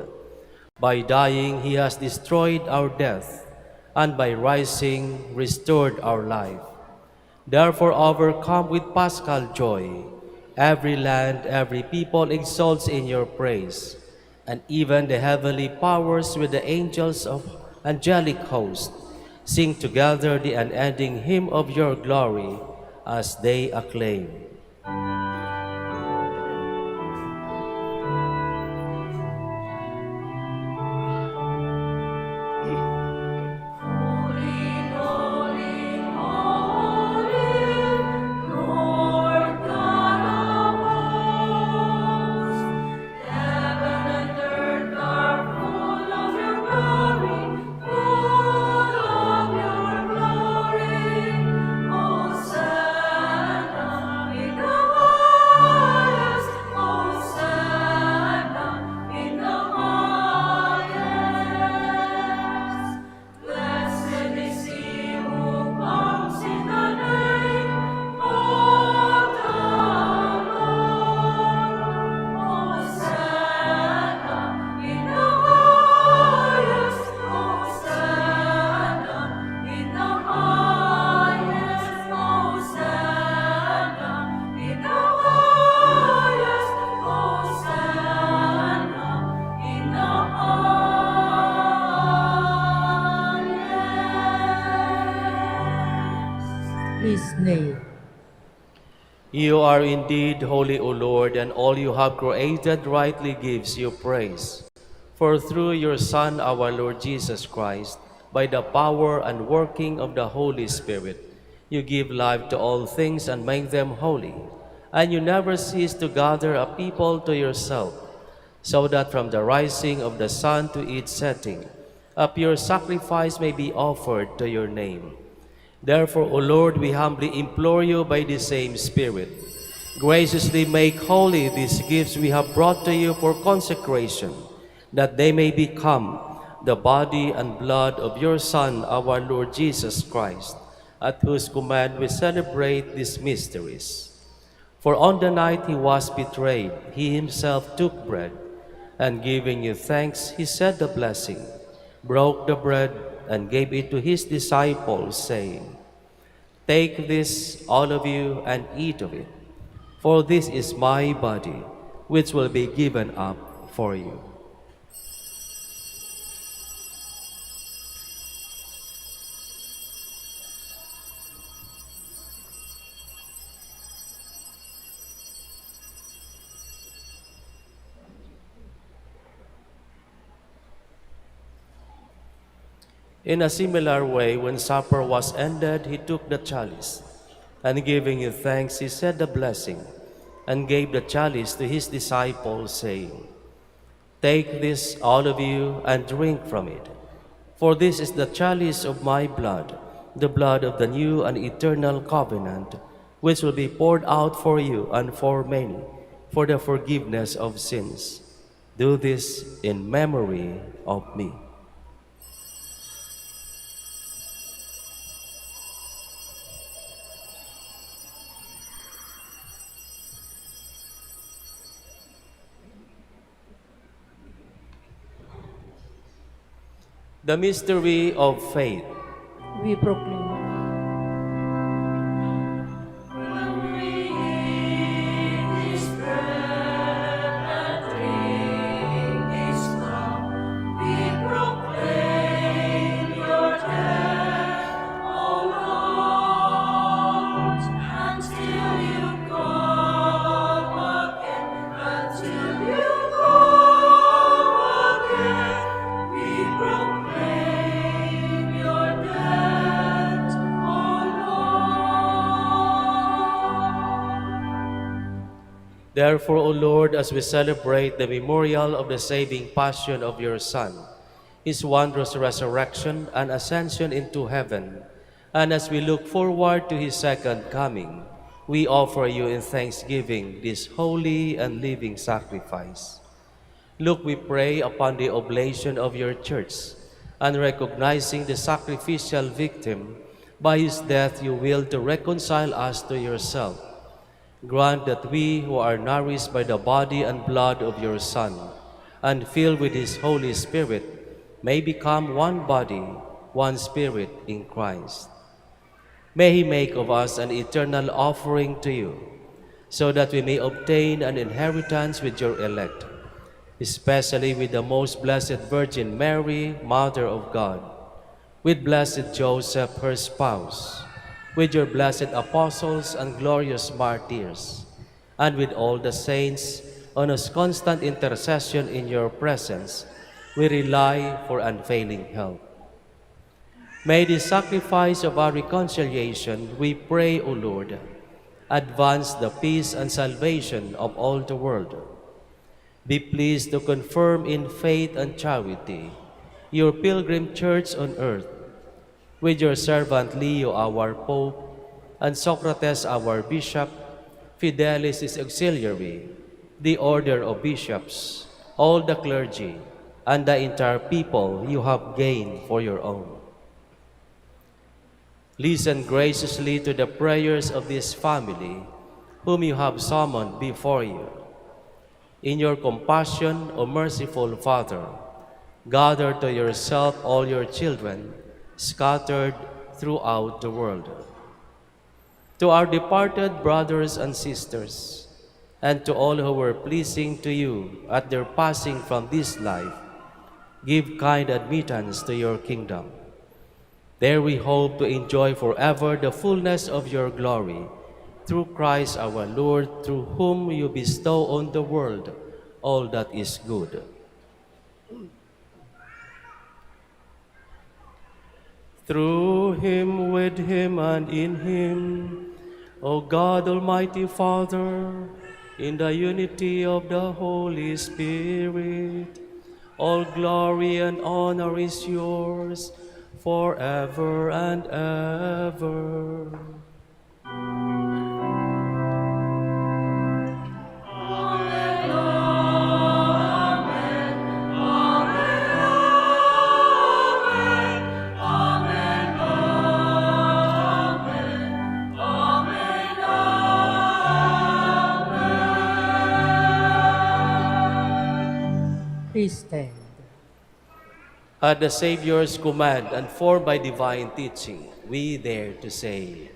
Speaker 10: By dying, he has destroyed our death, and by rising, restored our life. Therefore, overcome with paschal joy, every land, every people exalts in your praise, and even the heavenly powers with the angels of angelic host sing together the unending hymn of your glory as they acclaim.
Speaker 9: Please kneel.
Speaker 10: You are indeed holy, O Lord, and all you have created rightly gives you praise. For through your Son, our Lord Jesus Christ, by the power and working of the Holy Spirit, you give life to all things and make them holy. And you never cease to gather a people to yourself, so that from the rising of the sun to its setting, a pure sacrifice may be offered to your name. Therefore, O Lord, we humbly implore you by the same Spirit, graciously make holy these gifts we have brought to you for consecration, that they may become the body and blood of your Son, our Lord Jesus Christ, at whose command we celebrate these mysteries. For on the night he was betrayed, he himself took bread, and giving you thanks, he said the blessing, broke the bread, and gave it to his disciples, saying, "Take this, all of you, and eat of it, for this is my body, which will be given up for you." In a similar way, when supper was ended, he took the chalice, and giving you thanks, he said the blessing, and gave the chalice to his disciples, saying, "Take this, all of you, and drink from it. For this is the chalice of my blood, the blood of the new and eternal covenant, which will be poured out for you and for many, for the forgiveness of sins. Do this in memory of me." The mystery of faith.
Speaker 9: We proclaim.
Speaker 10: Therefore, O Lord, as we celebrate the memorial of the saving passion of your Son, his wondrous resurrection and ascension into heaven, and as we look forward to his second coming, we offer you in thanksgiving this holy and living sacrifice. Look, we pray, upon the oblation of your church, and recognizing the sacrificial victim, by his death you will to reconcile us to yourself. Grant that we who are nourished by the body and blood of your Son, and filled with his Holy Spirit, may become one body, one spirit in Christ. May he make of us an eternal offering to you, so that we may obtain an inheritance with your elect, especially with the most blessed Virgin Mary, Mother of God, with blessed Joseph, her spouse, with your blessed apostles and glorious martyrs, and with all the saints, on whose constant intercession in your presence, we rely for unfailing help. May the sacrifice of our reconciliation, we pray, O Lord, advance the peace and salvation of all the world. Be pleased to confirm in faith and charity your pilgrim church on earth, with your servant Leo, our Pope, and Socrates, our Bishop, Fidelis, his auxiliary, the order of bishops, all the clergy, and the entire people you have gained for your own. Listen graciously to the prayers of this family, whom you have summoned before you. In your compassion, O merciful Father, gather to yourself all your children, scattered throughout the world. To our departed brothers and sisters, and to all who were pleasing to you at their passing from this life, give kind admittance to your kingdom. There we hope to enjoy forever the fullness of your glory, through Christ our Lord, through whom you bestow on the world all that is good. Through him, with him, and in him, O God, Almighty Father, in the unity of the Holy Spirit, all glory and honor is yours forever and ever.
Speaker 9: Please stand.
Speaker 10: At the Savior's command and formed by divine teaching, we dare to say,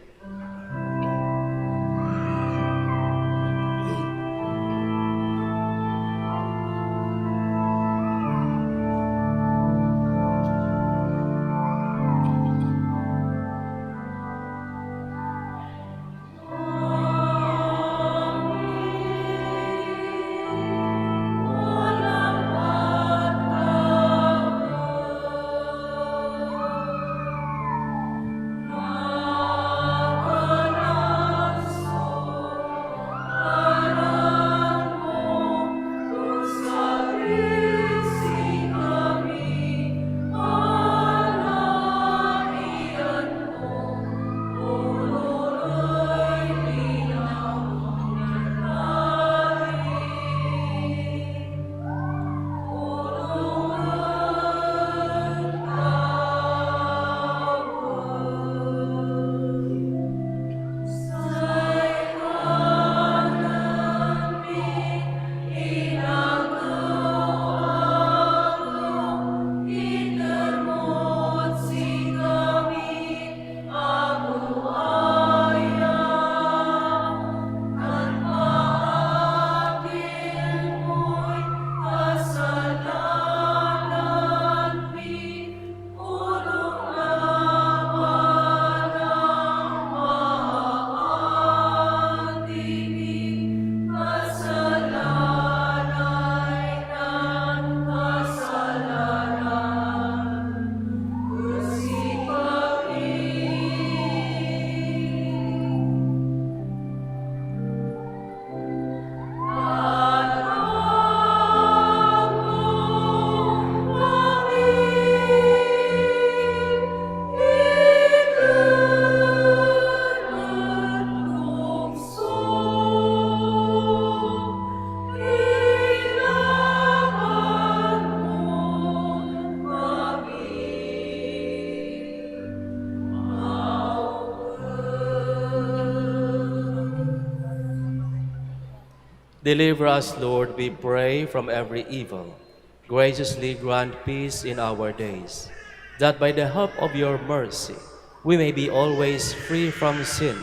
Speaker 10: Deliver us, Lord, we pray, from every evil. Graciously grant peace in our days, that by the help of your mercy we may be always free from sin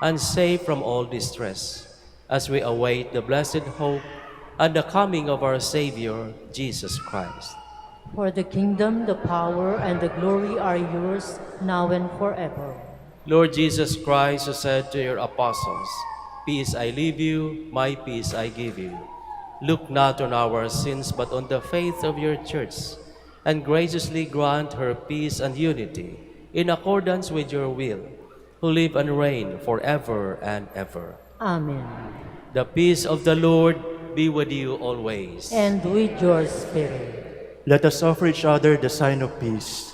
Speaker 10: and safe from all distress, as we await the blessed hope and the coming of our Savior, Jesus Christ.
Speaker 9: For the kingdom, the power, and the glory are yours, now and forever.
Speaker 10: Lord Jesus Christ, who said to your apostles, "Peace I leave you, my peace I give you," look not on our sins, but on the faith of your church, and graciously grant her peace and unity in accordance with your will, who live and reign forever and ever.
Speaker 9: Amen.
Speaker 10: The peace of the Lord be with you always.
Speaker 9: And with your spirit.
Speaker 8: Let us offer each other the sign of peace.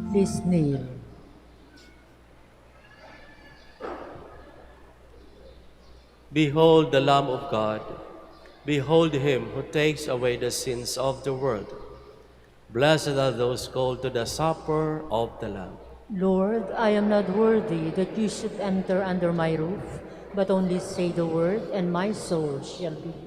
Speaker 9: Please kneel.
Speaker 10: Behold the Lamb of God. Behold him who takes away the sins of the world. Blessed are those called to the supper of the Lamb.
Speaker 9: Lord, I am not worthy that you should enter under my roof, but only say the word, and my soul shall be healed.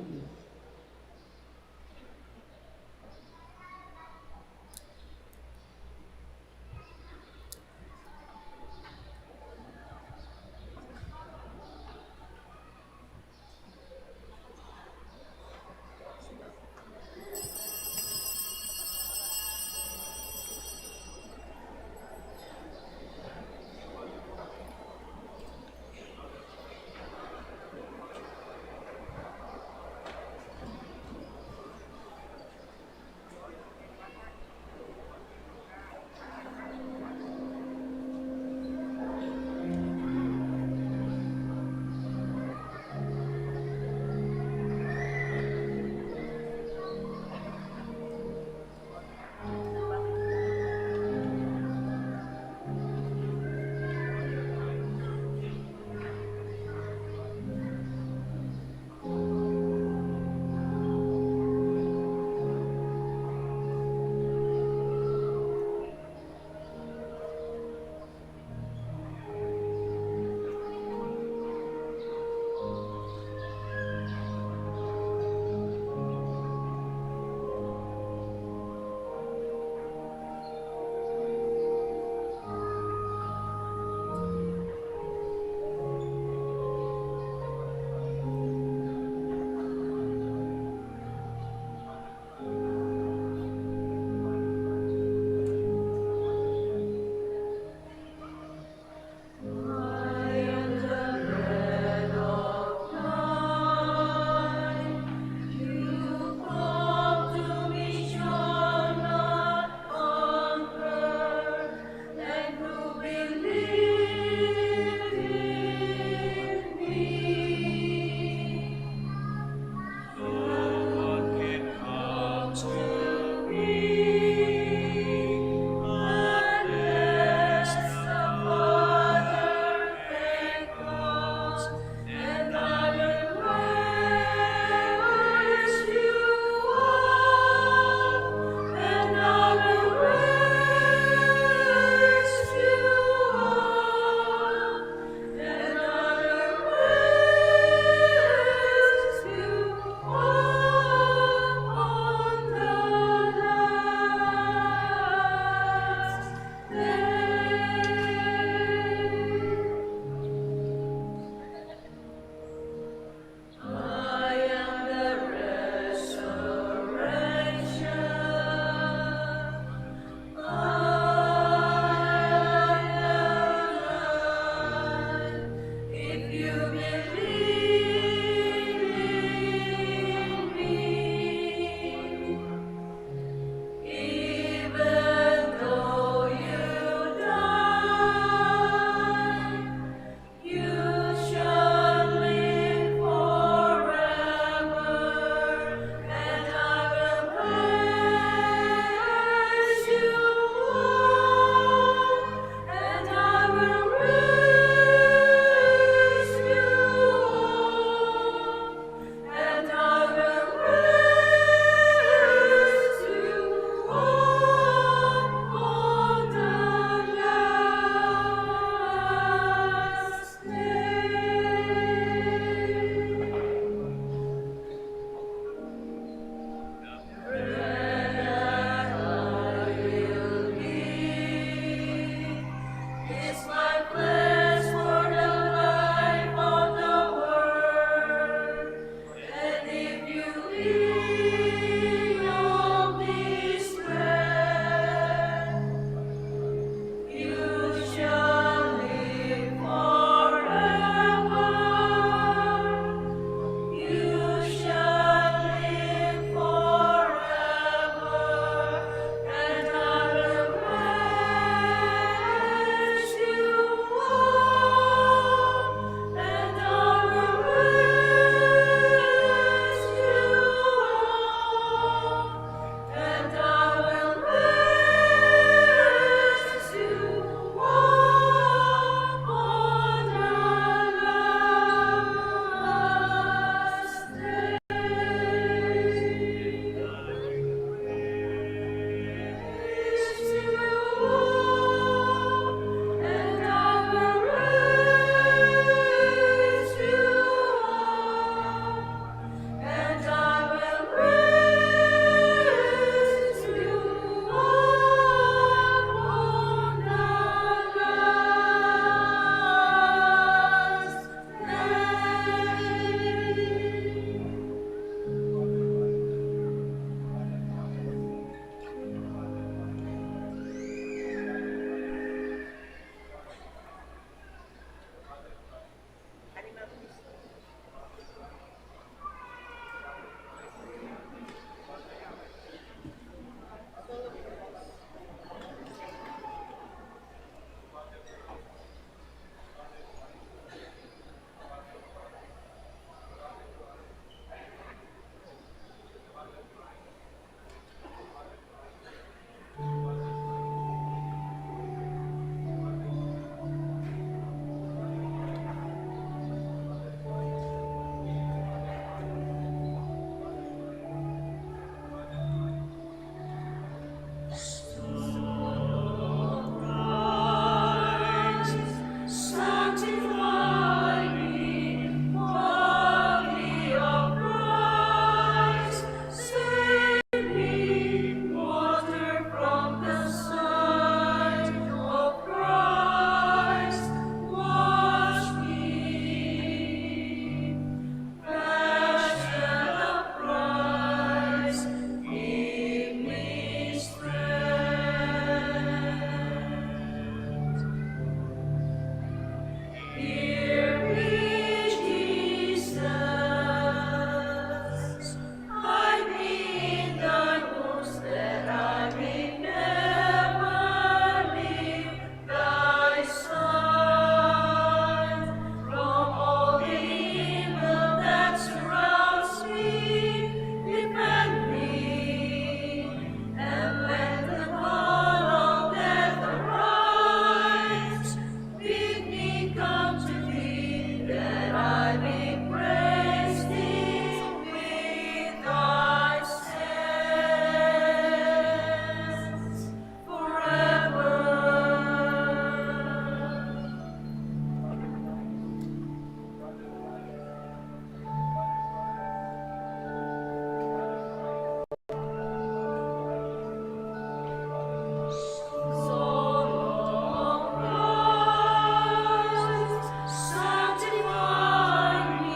Speaker 11: Sanctify me.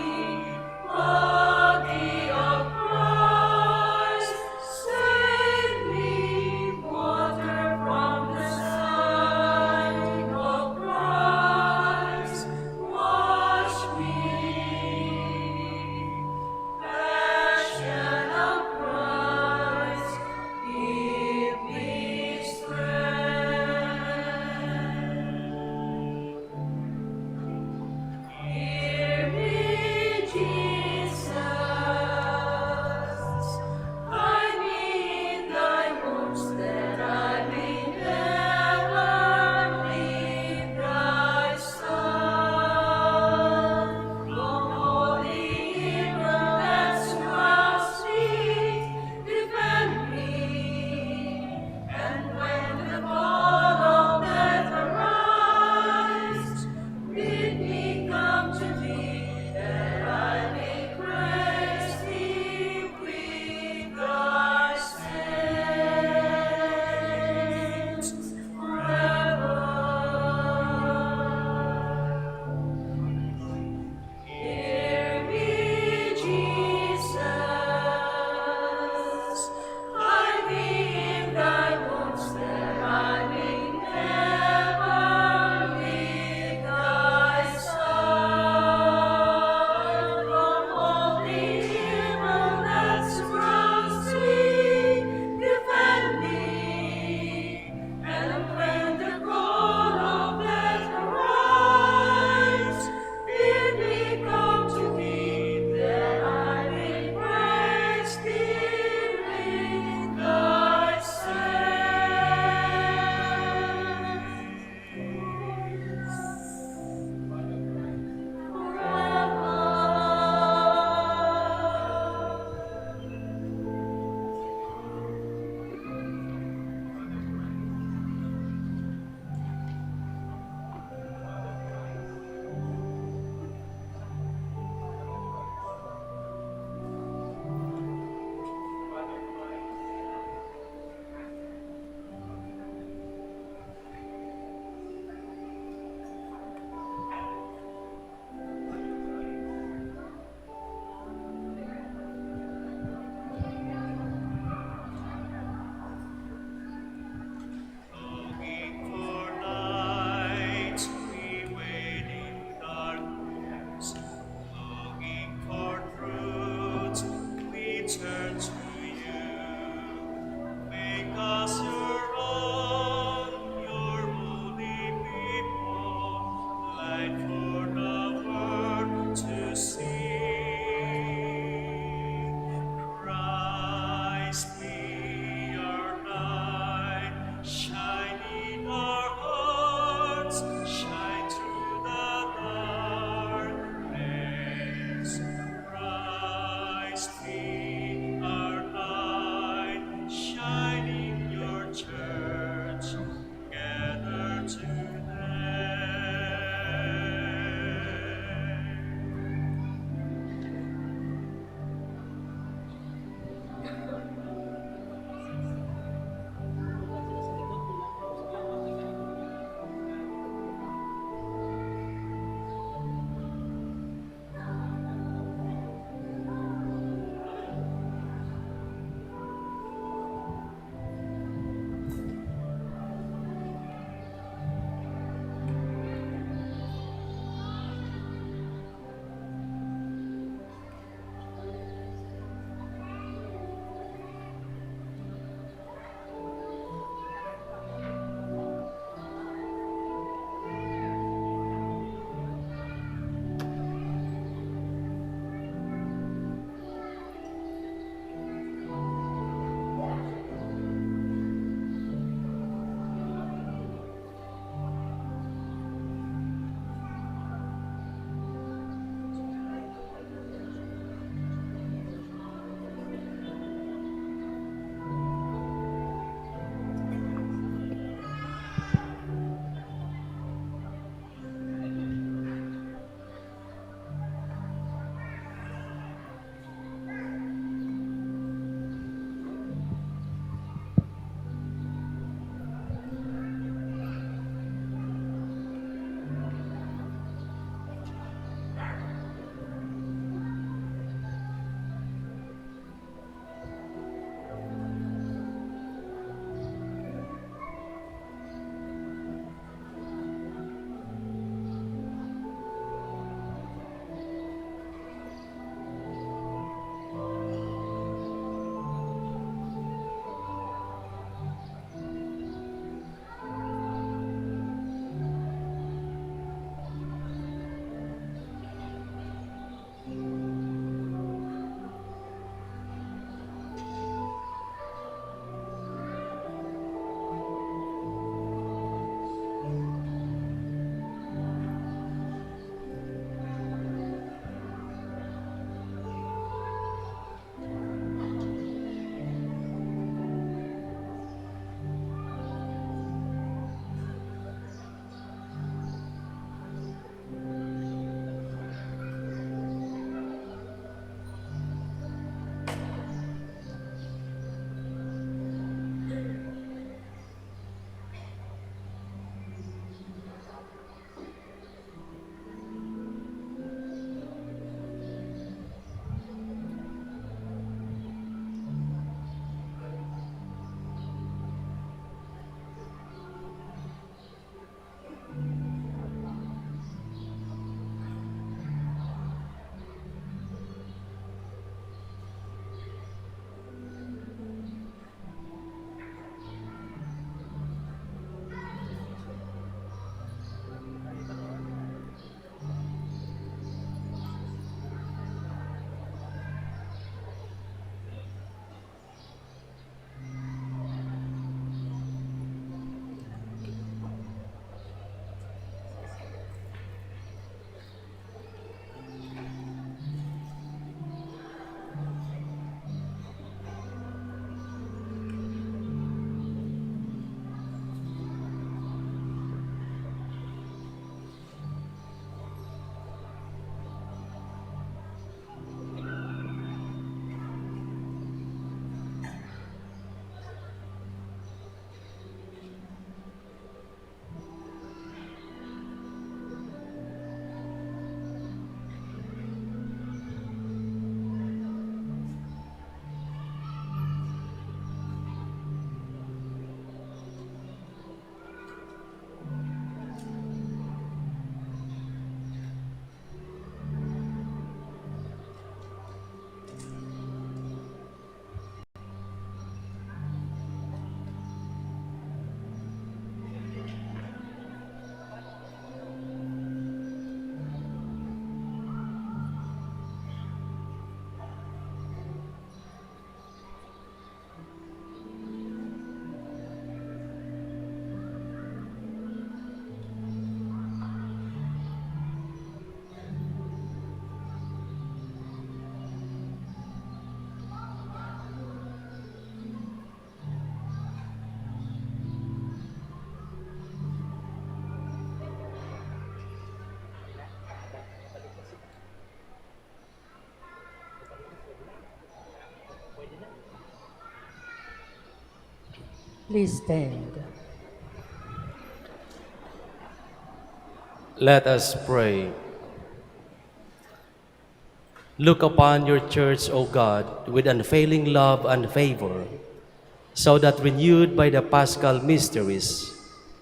Speaker 9: Please stand.
Speaker 10: Let us pray. Look upon your church, O God, with unfailing love and favor, so that renewed by the Paschal mysteries,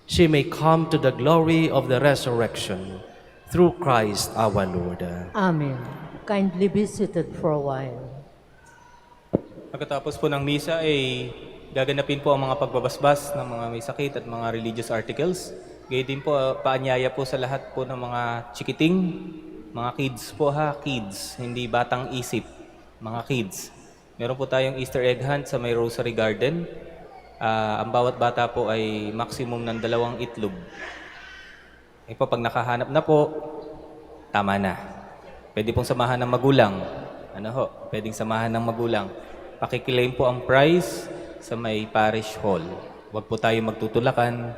Speaker 10: she may come to the glory of the resurrection through Christ our Lord.
Speaker 9: Amen. Kindly be seated for a while.
Speaker 2: Pagkatapos po ng misa ay gaganapin po ang mga pagbabasbas ng mga may sakit at mga religious articles. Gayon din po, paanyaya po sa lahat po ng mga chikiting, mga kids po ha, kids, hindi batang isip, mga kids. Meron po tayong Easter egg hunt sa may Rosary Garden. Ang bawat bata po ay maximum ng 2 itlog. E po, pag nakahanap na po, tama na. Pwede pong samahan ng magulang. Pwedeng samahan ng magulang. Pakiklaim po ang prize sa may parish hall. Huwag po tayong magtutulakan,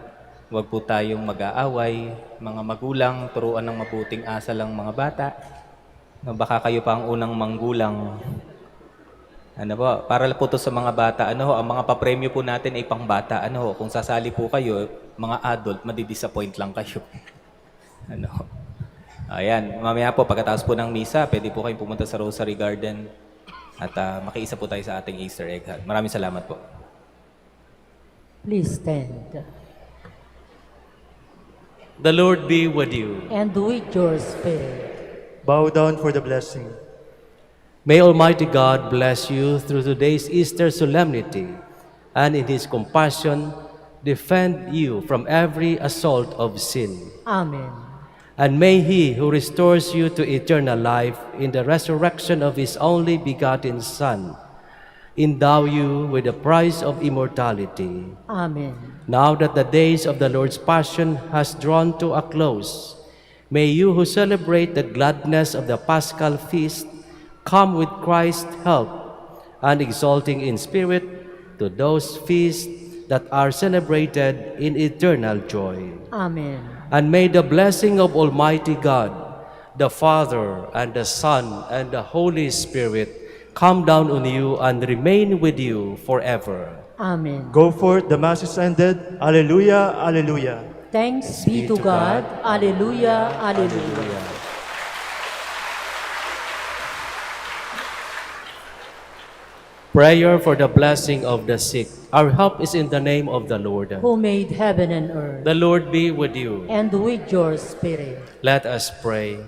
Speaker 2: huwag po tayong mag-aaway. Mga magulang, turuan ng mabuting asal ang mga bata. Baka kayo pa ang unang manggulang. Para po to sa mga bata. Ang mga papremyo po natin ay pang bata. Kung sasali po kayo, mga adult, madidisappoint lang kayo. Ayan, mamaya po, pagkatapos po ng misa, pwede po kayong pumunta sa Rosary Garden at makiisa po tayo sa ating Easter egg hunt. Maraming salamat po.
Speaker 9: Please stand.
Speaker 10: The Lord be with you.
Speaker 9: And with your spirit.
Speaker 8: Bow down for the blessing.
Speaker 10: May Almighty God bless you through today's Easter solemnity, and in His compassion, defend you from every assault of sin.
Speaker 9: Amen.
Speaker 10: And may He who restores you to eternal life in the resurrection of His only begotten Son endow you with the prize of immortality.
Speaker 9: Amen.
Speaker 10: Now that the days of the Lord's Passion has drawn to a close, may you who celebrate the gladness of the Paschal feast come with Christ's help and exalting in spirit to those feasts that are celebrated in eternal joy.
Speaker 9: Amen.
Speaker 10: And may the blessing of Almighty God, the Father, and the Son, and the Holy Spirit come down on you and remain with you forever.
Speaker 9: Amen.
Speaker 8: Go forth, the Mass is ended. Alleluia, alleluia.
Speaker 9: Thanks be to God. Alleluia, alleluia.
Speaker 10: Prayer for the blessing of the sick. Our help is in the name of the Lord.
Speaker 9: Who made heaven and earth.
Speaker 10: The Lord be with you.
Speaker 9: And with your spirit.
Speaker 10: Let us pray.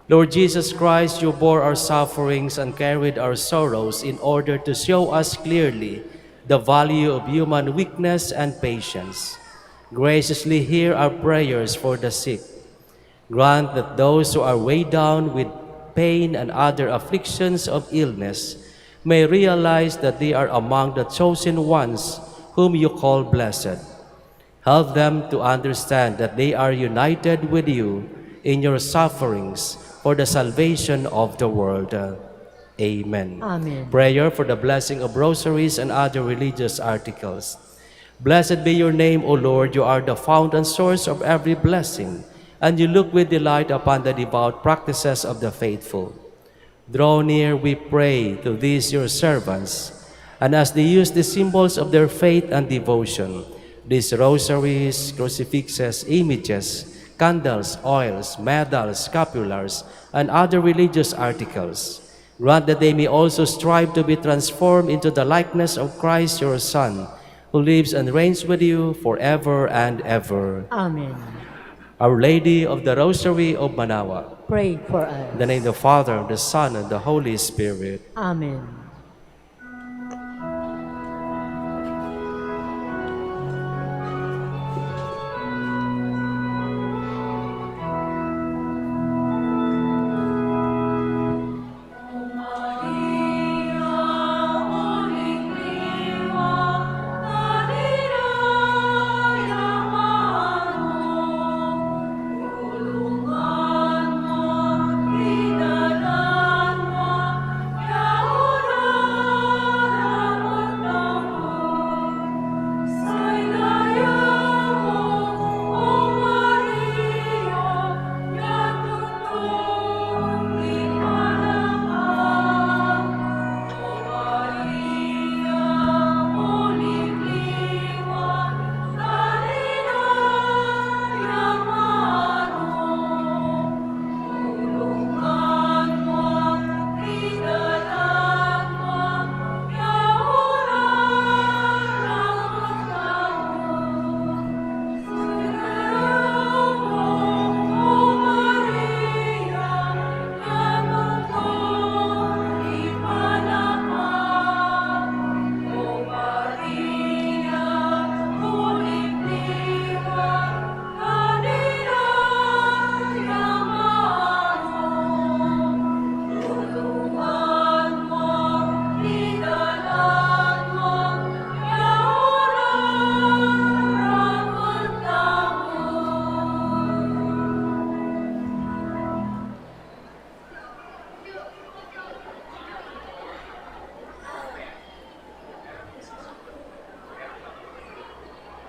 Speaker 10: Lord Jesus Christ, you bore our sufferings and carried our sorrows in order to show us clearly the value of human weakness and patience. Graciously hear our prayers for the sick. Grant that those who are weighed down with pain and other afflictions of illness may realize that they are among the chosen ones whom you call blessed. Help them to understand that they are united with you in your sufferings for the salvation of the world. Amen.
Speaker 9: Amen.
Speaker 10: Prayer for the blessing of rosaries and other religious articles. Blessed be your name, O Lord. You are the fount and source of every blessing, and you look with delight upon the devout practices of the faithful. Draw near, we pray, to these your servants, and as they use the symbols of their faith and devotion, these rosaries, crucifixes, images, candles, oils, medals, scapulars, and other religious articles, grant that they may also strive to be transformed into the likeness of Christ your Son, who lives and reigns with you forever and ever.
Speaker 9: Amen.
Speaker 10: Our Lady of the Rosary of Manaoag,
Speaker 9: Pray for us.
Speaker 10: in the name of the Father, the Son, and the Holy Spirit.
Speaker 9: Amen.